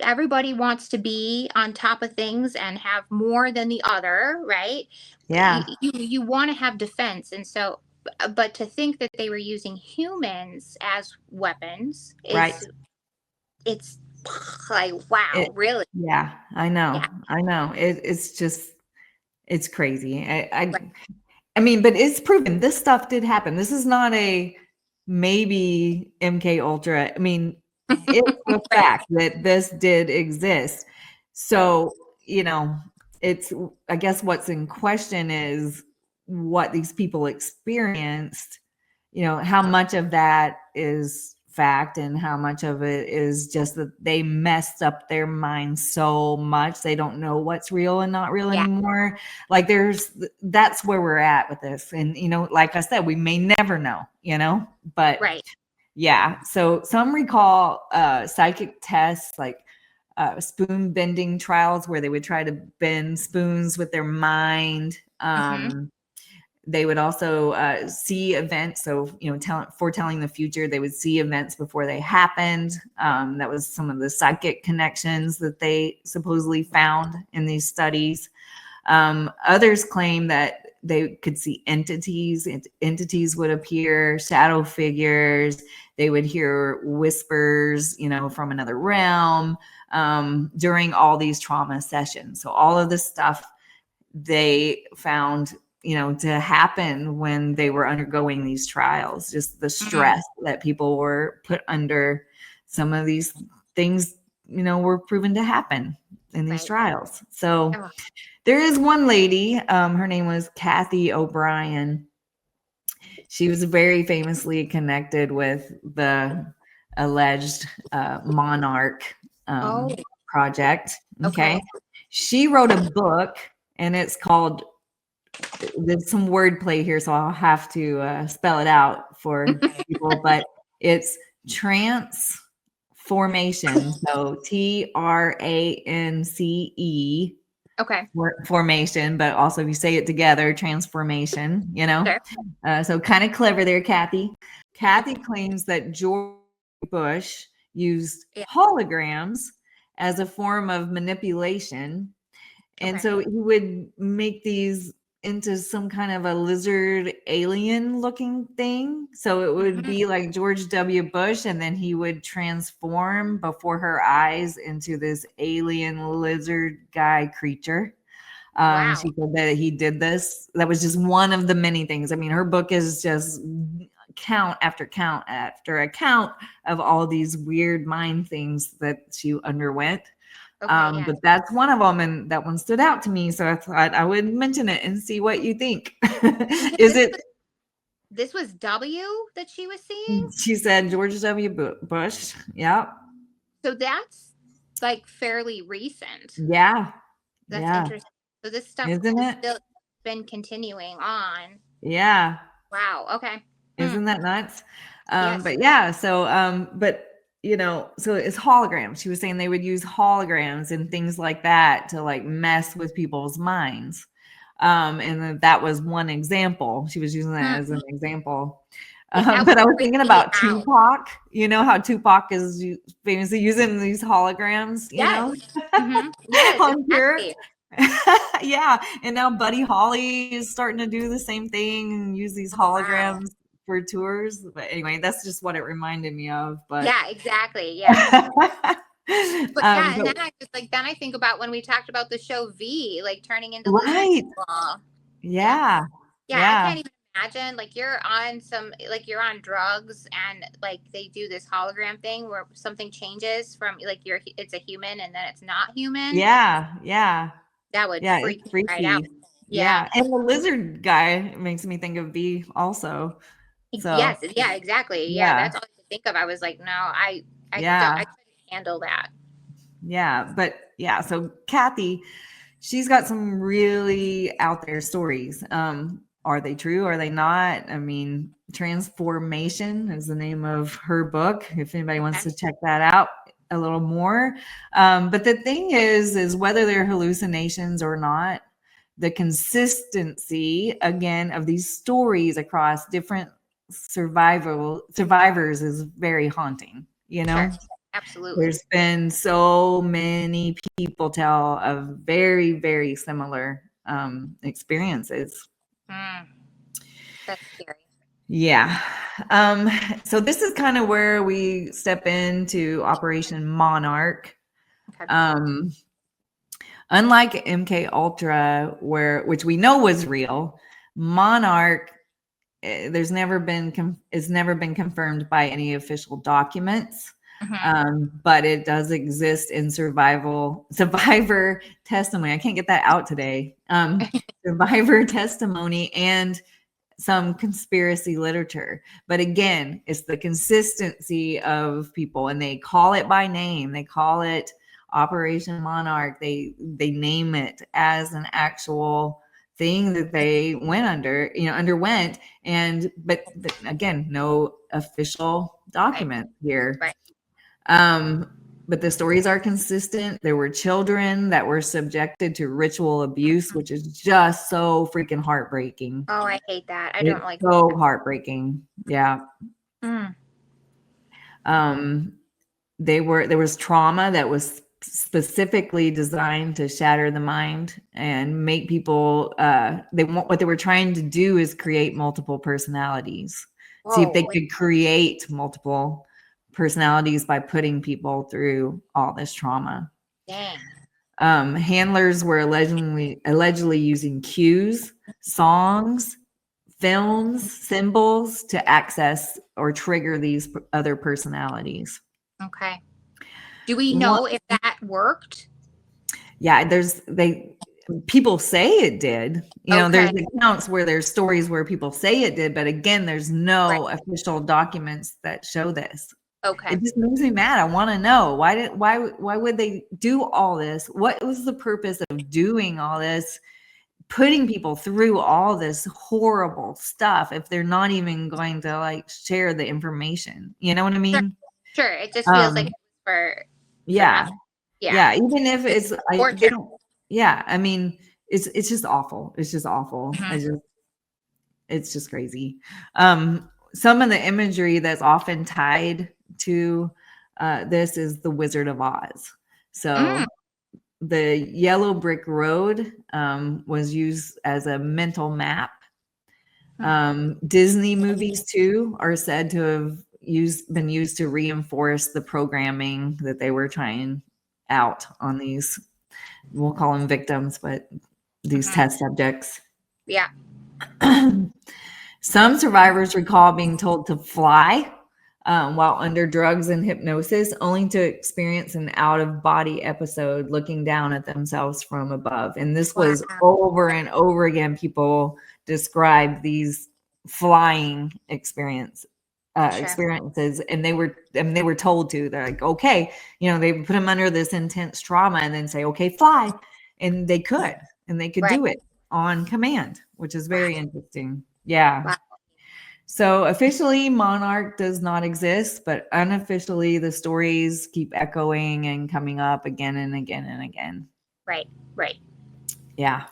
everybody wants to be on top of things and have more than the other, right? Yeah. You want to have defense. And so, but to think that they were using humans as weapons it's like, wow, really? Yeah, I know. Yeah. I know. It's just, it's crazy. I mean, but it's proven this stuff did happen. This is not a maybe MK Ultra. I mean, it's a fact that this did exist. So, you know, I guess what's in question is what these people experienced, you know, how much of that is fact and how much of it is just that they messed up their minds so much they don't know what's real and not real anymore. Like that's where we're at with this. And, you know, like I said, we may never know, you know, but yeah. So some recall psychic tests, like spoon bending trials where they would try to bend spoons with their mind. They would also see events. So, foretelling the future, they would see events before they happened. That was some of the psychic connections that they supposedly found in these studies. Others claim that they could see entities. Entities would appear, shadow figures. They would hear whispers, from another realm during all these trauma sessions. So all of this stuff they found, to happen when they were undergoing these trials, just the stress that people were put under. Some of these things, were proven to happen in these trials. So there is one lady, her name was Kathy O'Brien. She was very famously connected with the alleged Monarch project. Okay. She wrote a book, and it's called, there's some wordplay here, so I'll have to spell it out for people, but it's Transformation. So TRANCE. Okay. Formation, but also if you say it together, transformation, Sure. So kind of clever there, Kathy. Kathy claims that George Bush used holograms as a form of manipulation. And so he would make these into some kind of a lizard alien looking thing. So it would be like George W. Bush, and then he would transform before her eyes into this alien lizard guy creature. Wow. She said that he did this. That was just one of the many things. I mean, her book is just count after count after account of all these weird mind things that she underwent. But that's one of them, and that one stood out to me, so I thought I would mention it and see what you think. This was W that she was seeing? She said George W. Bush. Yeah. So that's like fairly recent. Yeah. That's interesting. So this stuff has still been continuing on. Yeah. Wow. Okay. Isn't that nuts? Yes. But yeah, so so it's holograms. She was saying they would use holograms and things like that to like mess with people's minds. And that was one example. She was using that as an example. But I was thinking about Tupac. You know how Tupac is famously using these holograms, Yes, on exactly. Yeah. And now Buddy Holly is starting to do the same thing and use these holograms. Wow. For tours, but anyway, that's just what it reminded me of. But yeah, exactly. Yeah. But yeah, and then I think about when we talked about the show V, like turning into right. Yeah. I can't even imagine, like you're on drugs and like they do this hologram thing where something changes from like it's a human and then it's not human. Yeah. That would freak me right out. Yeah. And the lizard guy makes me think of V also. So, yes, yeah, exactly. Yeah, that's all I could think of. I was like, no, I couldn't handle that. Yeah, but so Kathy, she's got some really out there stories. Are they true? Are they not? I mean, Transformation is the name of her book, if anybody wants to check that out a little more. But the thing is whether they're hallucinations or not, the consistency, again, of these stories across different survivors is very haunting, Sure. Absolutely. There's been so many people tell of very, very similar experiences. That's scary. Yeah. So this is kind of where we step into Operation Monarch. Okay. Unlike MK Ultra, which we know was real, Monarch it's never been confirmed by any official documents, but it does exist in survivor testimony. I can't get that out today. Survivor testimony and some conspiracy literature. But again, it's the consistency of people, and they call it by name. They call it Operation Monarch. They name it as an actual thing that they underwent, but again, no official document here. Right. but the stories are consistent. There were children that were subjected to ritual abuse, which is just so freaking heartbreaking. Oh, I hate that. I don't like so that. Heartbreaking. Yeah. There was trauma that was specifically designed to shatter the mind and make people what they were trying to do is create multiple personalities. See if they could create multiple personalities by putting people through all this trauma. Dang. Handlers were allegedly using cues, songs, films, symbols to access or trigger these other personalities. Okay. Do we know if that worked? Yeah, people say it did. You know, there's accounts where there's stories where people say it did, but again, there's no official documents that show this. Okay. It just makes me mad. I want to know why would they do all this? What was the purpose of doing all this, putting people through all this horrible stuff if they're not even going to like share the information? You know what I mean? Sure. It just feels like it's for yeah. Even if it's I mean, it's just awful. It's just awful. It's just crazy. Some of the imagery that's often tied to this is the Wizard of Oz. So the yellow brick road was used as a mental map. Disney movies too are said to have been used to reinforce the programming that they were trying out on these, we'll call them victims, but these test subjects. Yeah. Some survivors recall being told to fly while under drugs and hypnosis, only to experience an out-of-body episode looking down at themselves from above. And this was over and over again. People described these flying experiences, and they were told to. They're like, okay, you know, they put them under this intense trauma and then say, okay, fly, and they could do it on command, which is very interesting. Yeah. Wow. So officially, Monarch does not exist, but unofficially, the stories keep echoing and coming up again and again and again. Right. Yeah.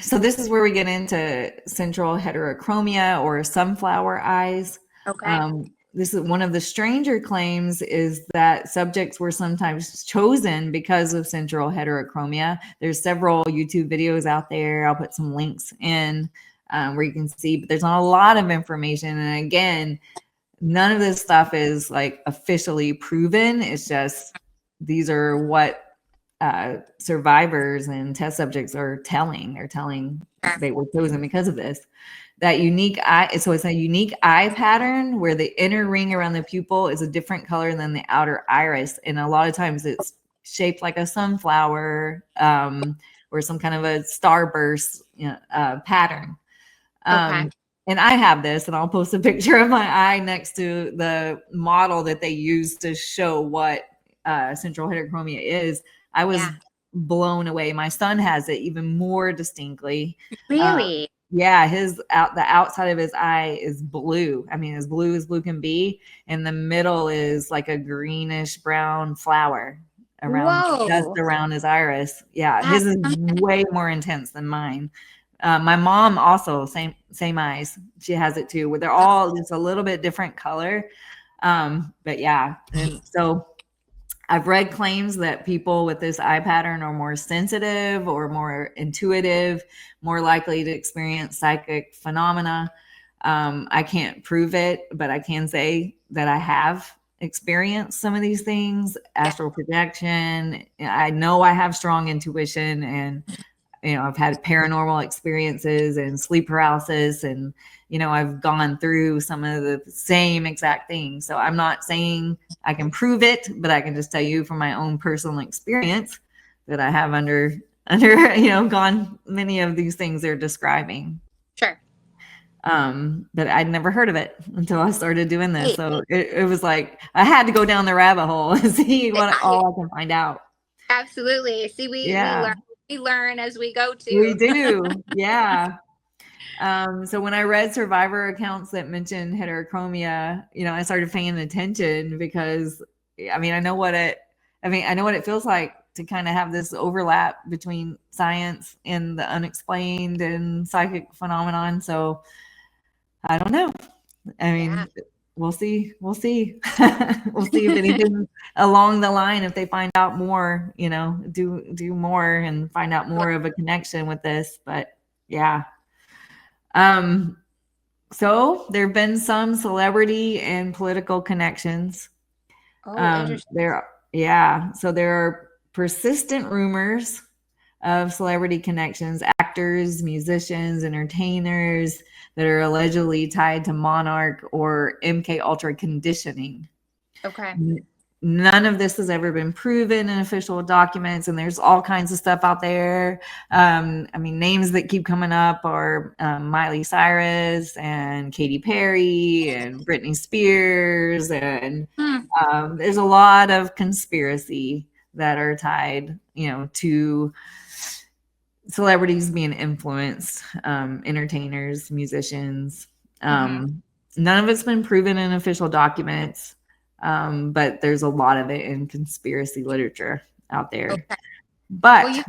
So this is where we get into central heterochromia or sunflower eyes. Okay. This is one of the stranger claims is that subjects were sometimes chosen because of central heterochromia. There's several YouTube videos out there. I'll put some links in where you can see, but there's not a lot of information. And again, none of this stuff is like officially proven. It's just, these are what survivors and test subjects are telling. They're telling they were chosen because of this. That unique eye, so it's a unique eye pattern where the inner ring around the pupil is a different color than the outer iris. And a lot of times it's shaped like a sunflower or some kind of a starburst pattern. And I have this, and I'll post a picture of my eye next to the model that they use to show what central heterochromia is. I was blown away. My son has it even more distinctly. Really? Yeah, the outside of his eye is blue. I mean, as blue can be. And the middle is like a greenish brown flower just around his iris. Yeah, his is way more intense than mine. My mom also same eyes. She has it too. Where they're all just a little bit different color. But yeah, and so I've read claims that people with this eye pattern are more sensitive or more intuitive, more likely to experience psychic phenomena. I can't prove it, but I can say that I have experienced some of these things, astral projection. I know I have strong intuition, and I've had paranormal experiences and sleep paralysis, and I've gone through some of the same exact things. So I'm not saying I can prove it, but I can just tell you from my own personal experience that I have under gone many of these things they're describing. Sure. But I'd never heard of it until I started doing this. So it was like I had to go down the rabbit hole and see all I can find out. Absolutely. See, we learn as we go too. We do. Yeah. So when I read survivor accounts that mentioned heterochromia, I started paying attention because I mean, I know what it feels like to kind of have this overlap between science and the unexplained and psychic phenomenon. So I don't know. I mean, we'll see. We'll see. We'll see if anything along the line, if they find out more, do more and find out more of a connection with this. But yeah. So there have been some celebrity and political connections. Interesting. So there are persistent rumors of celebrity connections, actors, musicians, entertainers that are allegedly tied to Monarch or MK Ultra conditioning. Okay. None of this has ever been proven in official documents, and there's all kinds of stuff out there. Names that keep coming up are Miley Cyrus and Katy Perry and Britney Spears, and there's a lot of conspiracy that are tied, to celebrities being influenced, entertainers, musicians. None of it's been proven in official documents. But there's a lot of it in conspiracy literature out there. Okay. But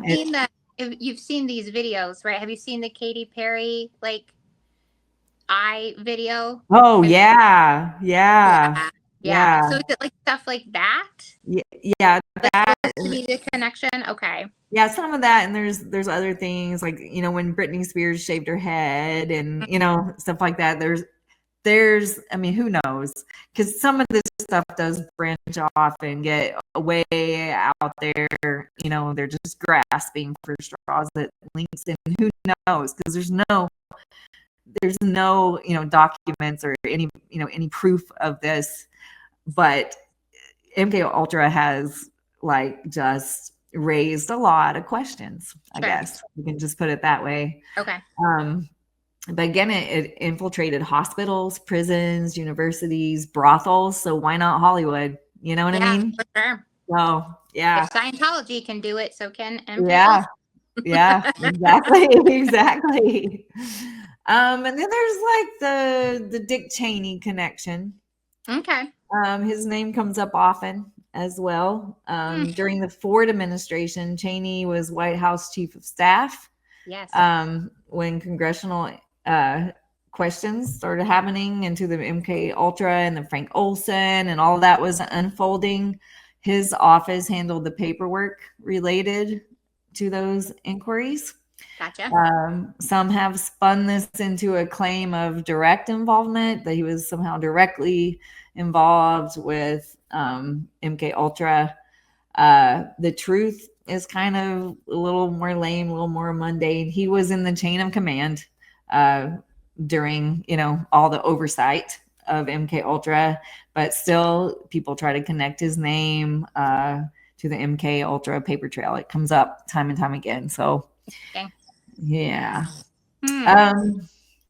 you've seen these videos, right? Have you seen the Katy Perry eye video? Oh, yeah. So is it like stuff like that? Yeah, that the connection. Okay. Yeah, some of that, and there's other things like when Britney Spears shaved her head and stuff like that. There's who knows, because some of this stuff does branch off and get way out there. They're just grasping for straws that links, and who knows, because there's no documents or any proof of this. But MK Ultra has just raised a lot of questions. I guess we can just put it that way. Okay. But again, it infiltrated hospitals, prisons, universities, brothels. So why not Hollywood? You know what I mean? For sure. So yeah. If Scientology can do it, so can MK. Yeah, exactly. And then there's the Dick Cheney connection. Okay. His name comes up often as well. During the Ford administration, Cheney was White House chief of staff. Yes. When congressional questions started happening into the MK Ultra and the Frank Olson and all of that was unfolding, his office handled the paperwork related to those inquiries. Gotcha. Some have spun this into a claim of direct involvement, that he was somehow directly involved with MK Ultra. The truth is kind of a little more lame, a little more mundane. He was in the chain of command during, all the oversight of MK Ultra, but still people try to connect his name to the MK Ultra paper trail. It comes up time and time again. So, yeah.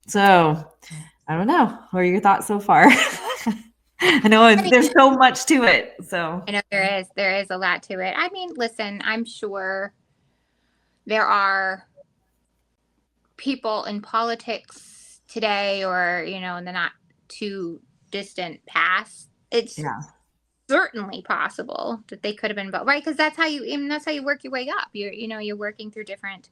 So I don't know. What are your thoughts so far? I know there's so much to it. So I know there is a lot to it. I mean, listen, I'm sure there are people in politics today, or in the not too distant past. It's certainly possible that they could have been, right? Because that's how you work your way up. You're working through different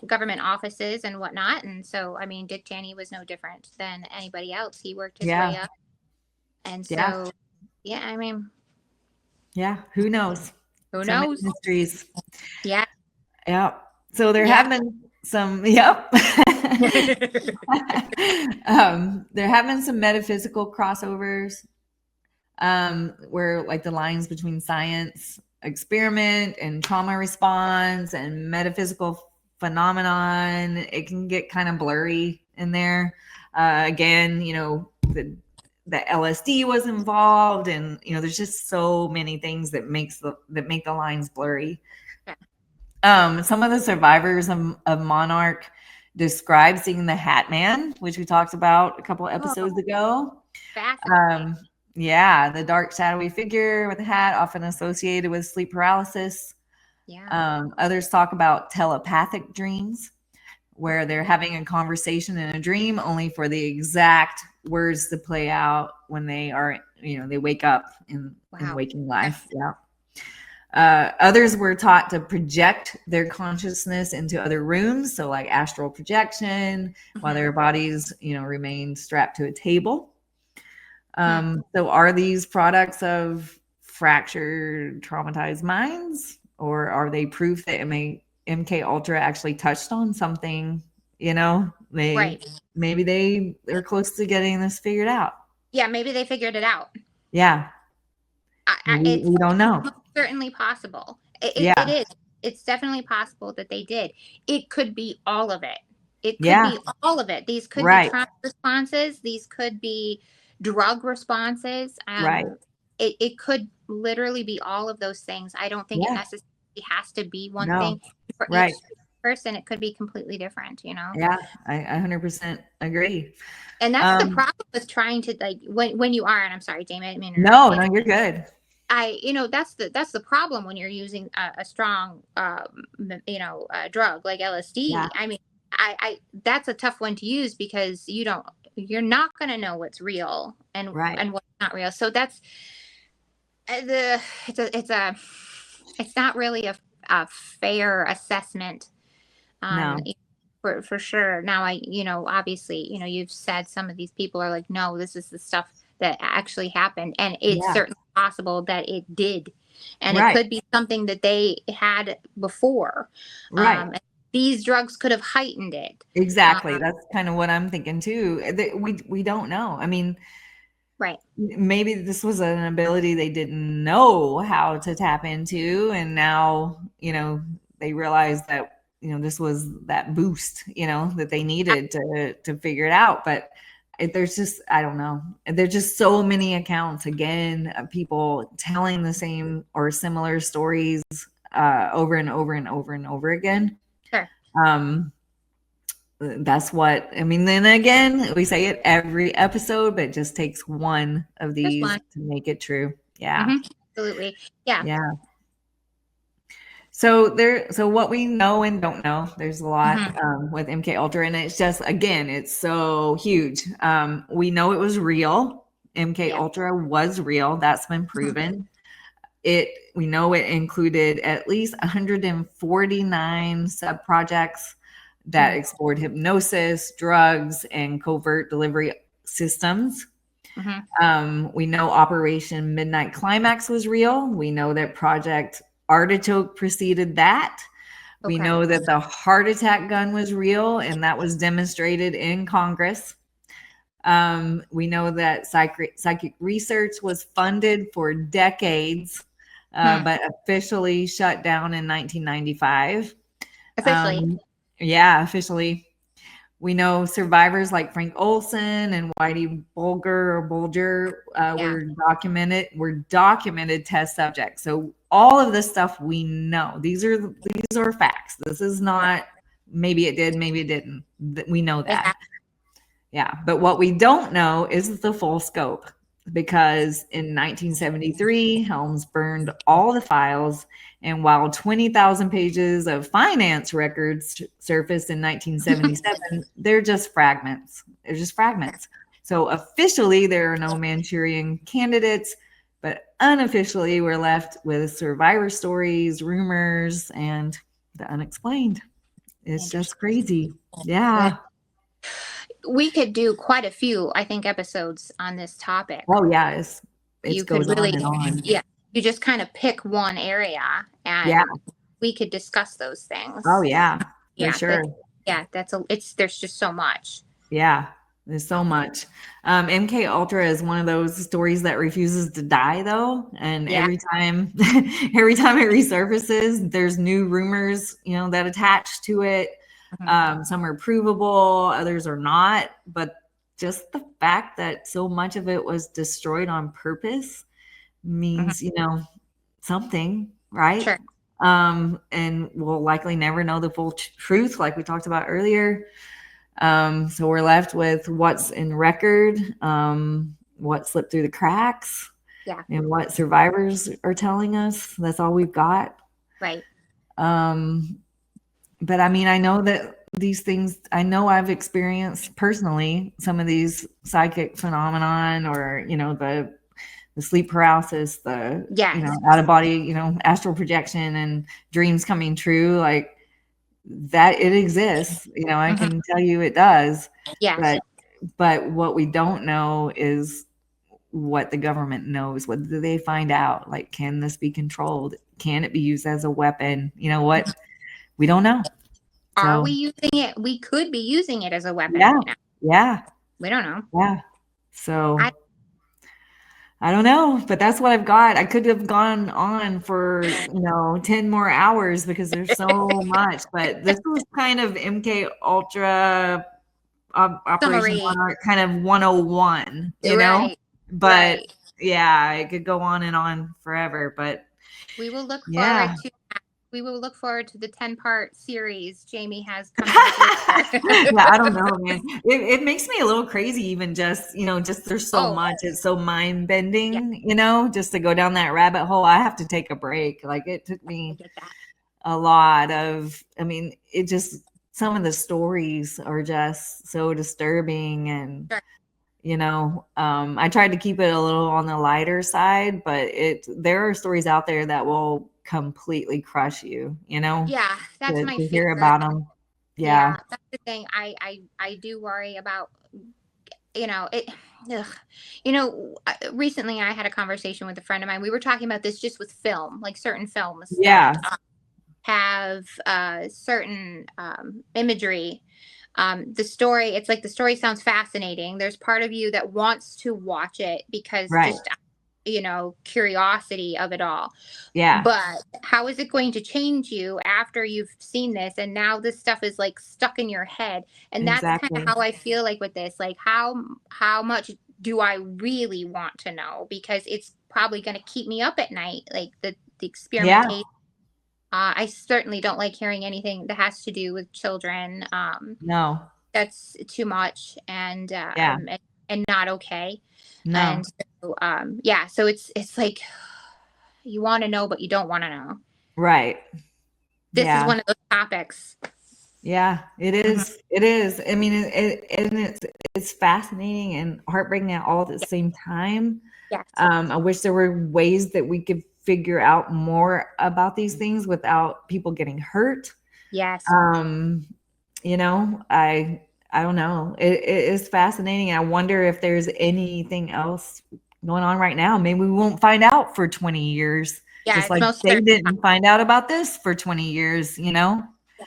government offices and whatnot. And so, Dick Cheney was no different than anybody else. He worked his way up. And so, who knows? Who knows? Mysteries. Yeah. Yep. So there have been some, there have been some metaphysical crossovers, where the lines between science experiment and trauma response and metaphysical phenomenon, it can get kind of blurry in there. Again, the LSD was involved, and there's just so many things that make the lines blurry. Some of the survivors of Monarch describe seeing the Hat Man, which we talked about a couple episodes ago. The dark shadowy figure with a hat, often associated with sleep paralysis. Others talk about telepathic dreams, where they're having a conversation in a dream, only for the exact words to play out when they are they wake up in waking life. Yeah. Others were taught to project their consciousness into other rooms. So like astral projection while their bodies, remain strapped to a table. So are these products of fractured, traumatized minds, or are they proof that MK Ultra actually touched on something? Maybe they are close to getting this figured out. Yeah, maybe they figured it out. Yeah. We don't know. Certainly possible. It is. It's definitely possible that they did. It could be all of it. It could be all of it. These could be trauma responses. These could be drug responses. It could literally be all of those things. I don't think it necessarily has to be one thing for each person. It could be completely different, Yeah, I 100% agree. And that's the problem with trying to, like, when you are, and I'm sorry, Jaime, I mean, no, you're good. That's the problem when you're using a strong, drug like LSD. Yeah. I mean, I that's a tough one to use because you're not going to know what's real and what's not real. So that's it's not really a fair assessment. No. For sure. Now obviously, you've said some of these people are like, no, this is the stuff that actually happened. And it's certainly possible that it did. And it could be something that they had before. Right. These drugs could have heightened it. Exactly. That's kind of what I'm thinking too. We don't know. I mean, maybe this was an ability they didn't know how to tap into. And now, they realize that, this was that boost, that they needed to figure it out. But there's just, I don't know. There's just so many accounts, again, of people telling the same or similar stories over and over and over and over again. Sure. That's what, I mean, then again, we say it every episode, but it just takes one of these to make it true. Yeah. Mm-hmm. Absolutely. Yeah. Yeah. So what we know and don't know, there's a lot with MK Ultra, and it's just, again, it's so huge. We know it was real. MK Ultra was real. That's been proven. We know it included at least 149 sub-projects that explored hypnosis, drugs, and covert delivery systems. We know Operation Midnight Climax was real. We know that Project Artichoke preceded that. We know that the heart attack gun was real, and that was demonstrated in Congress. We know that psychic research was funded for decades, but officially shut down in 1995. Officially. Officially. We know survivors like Frank Olson and Whitey Bulger were documented test subjects. So all of this stuff we know. These are facts. This is not maybe it did, maybe it didn't. We know that. Yeah. But what we don't know is the full scope, because in 1973, Helms burned all the files. And while 20,000 pages of finance records surfaced in 1977, they're just fragments. They're just fragments. So officially, there are no Manchurian candidates, but unofficially, we're left with survivor stories, rumors, and the unexplained. It's just crazy. Yeah. We could do quite a few, I think, episodes on this topic. Oh, yeah. It goes really, on and on. Yeah. You just kind of pick one area and we could discuss those things. Oh, yeah. For sure. There's just so much. Yeah. There's so much. MK Ultra is one of those stories that refuses to die, though. And every time it resurfaces, there's new rumors, that attach to it. Some are provable, others are not. But just the fact that so much of it was destroyed on purpose means, something, right? Sure. And we'll likely never know the full truth, like we talked about earlier. So we're left with what's in record, what slipped through the cracks, and what survivors are telling us. That's all we've got. Right. But I mean, I know that these things, I know I've experienced personally some of these psychic phenomenon, or, the sleep paralysis, the out of body, astral projection and dreams coming true, like that it exists. I can tell you it does. Yes. But what we don't know is what the government knows. What do they find out? Like, can this be controlled? Can it be used as a weapon? What? We don't know. Are we using it? We could be using it as a weapon. Yeah. We don't know. Yeah. So I don't know, but that's what I've got. I could have gone on for 10 more hours because there's so much. But this was kind of MK Ultra Operation Monarch kind of 101, right. But yeah, it could go on and on forever. But we will look forward to. We will look forward to the 10-part series Jaime has coming up. Yeah, I don't know, man. It makes me a little crazy, even just there's so much. It's so mind bending, just to go down that rabbit hole. I have to take a break. Like, it took me a lot of. I mean, it just, some of the stories are just so disturbing, and I tried to keep it a little on the lighter side, but there are stories out there that will completely crush you, that's my to hear about them. That's the thing. I do worry about recently I had a conversation with a friend of mine. We were talking about this just with film, like certain films that have certain imagery. The story, it's like the story sounds fascinating. There's part of you that wants to watch it because just curiosity of it all. But how is it going to change you after you've seen this, and now this stuff is like stuck in your head? And that's kind of how I feel like with this. Like, how much do I really want to know? Because it's probably going to keep me up at night, like the experimentation. I certainly don't like hearing anything that has to do with children. No, that's too much, and not okay. No. And so, so it's like you want to know, but you don't want to know. Right. This is one of those topics. Yeah, it is. It is. I mean, it's fascinating and heartbreaking at all at the same time. Yes. I wish there were ways that we could figure out more about these things without people getting hurt. Yes. I don't know. It is fascinating. I wonder if there's anything else going on right now. Maybe we won't find out for 20 years. Yeah, just like they didn't find out about this for 20 years,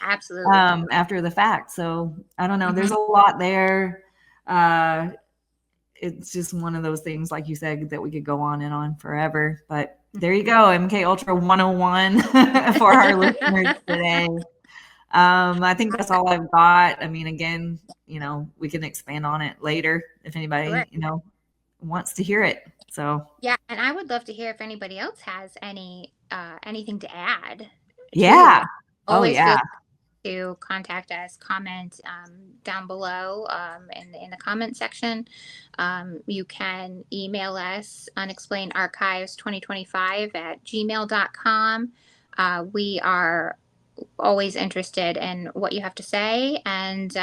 Absolutely. After the fact. So I don't know. There's a lot there. It's just one of those things, like you said, that we could go on and on forever. But there you go, MK Ultra 101 for our listeners today. I think that's all I've got. I mean, again, we can expand on it later if anybody, wants to hear it. So yeah, and I would love to hear if anybody else has anything to add. Yeah. Always feel to contact us, comment down below in the comment section. You can email us unexplainedarchives2025@gmail.com. We are always interested in what you have to say, and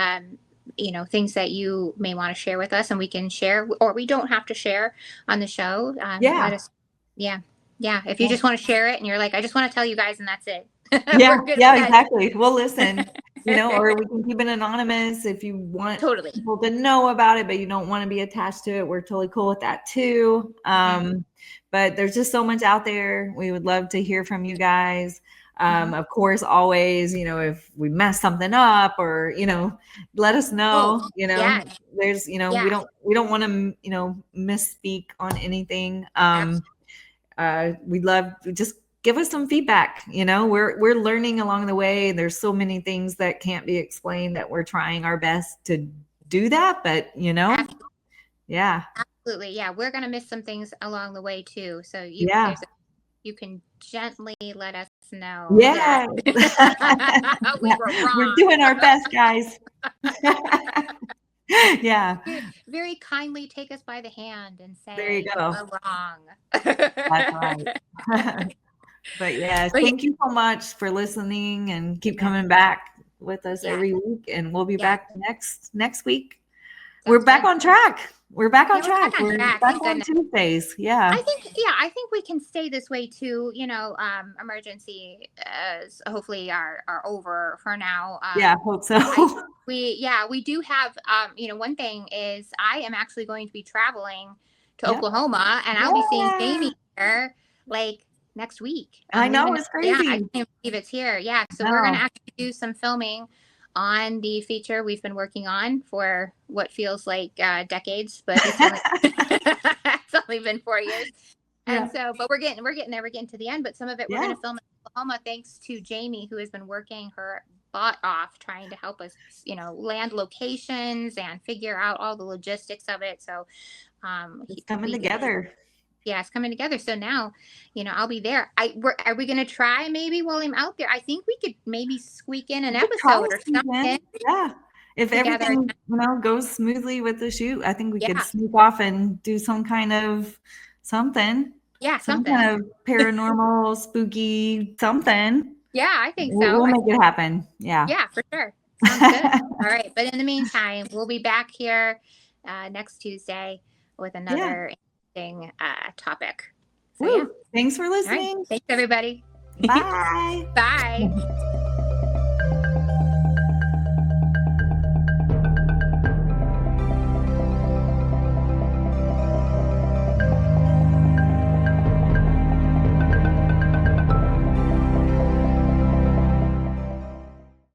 things that you may want to share with us, and we can share, or we don't have to share on the show. Let us, if you just want to share it and you're like, I just want to tell you guys, and that's it. Exactly. We'll listen, or we can keep it anonymous if you want people to know about it, but you don't want to be attached to it. We're totally cool with that too. But there's just so much out there. We would love to hear from you guys. Of course, always, if we mess something up, or, let us know, there's, we don't want to, misspeak on anything. We'd love to just give us some feedback. We're learning along the way. There's so many things that can't be explained that we're trying our best to do that, but Absolutely. Yeah. Absolutely. Yeah. We're going to miss some things along the way too. So you can gently let us know. Yeah. We were wrong. We're doing our best, guys. Yeah. Very kindly take us by the hand and say, there you go. We're wrong. That's right. But thank you so much for listening, and keep coming back with us every week, and we'll be back next week. We're back on track. We're back on track. We're back on Tuesdays. Yeah. I think we can stay this way too. Emergency hopefully are over for now. Yeah, I hope so. We do have one thing is I am actually going to be traveling to Oklahoma, and I'll be seeing Jaime here like next week. I know, it's crazy. Yeah, I can't believe it's here. Yeah, so we're gonna actually do some filming on the feature we've been working on for what feels like decades, but it's only been 4 years. And so, but we're getting there. We're getting to the end, but some of it we're going to film in Oklahoma, thanks to Jaime, who has been working her butt off trying to help us, land locations and figure out all the logistics of it. So, it's coming together. Yeah, it's coming together. So now, I'll be there. Are we going to try maybe while I'm out there? I think we could maybe squeak in an episode or something. Yeah. If everything, goes smoothly with the shoot, I think we could sneak off and do some kind of something. Yeah, some kind of paranormal, spooky something. Yeah, I think so. We'll make it happen. Yeah. Yeah, for sure. Sounds good. All right. But in the meantime, we'll be back here next Tuesday with another topic. So, Thanks for listening. Right. Thanks, everybody. Bye. Bye.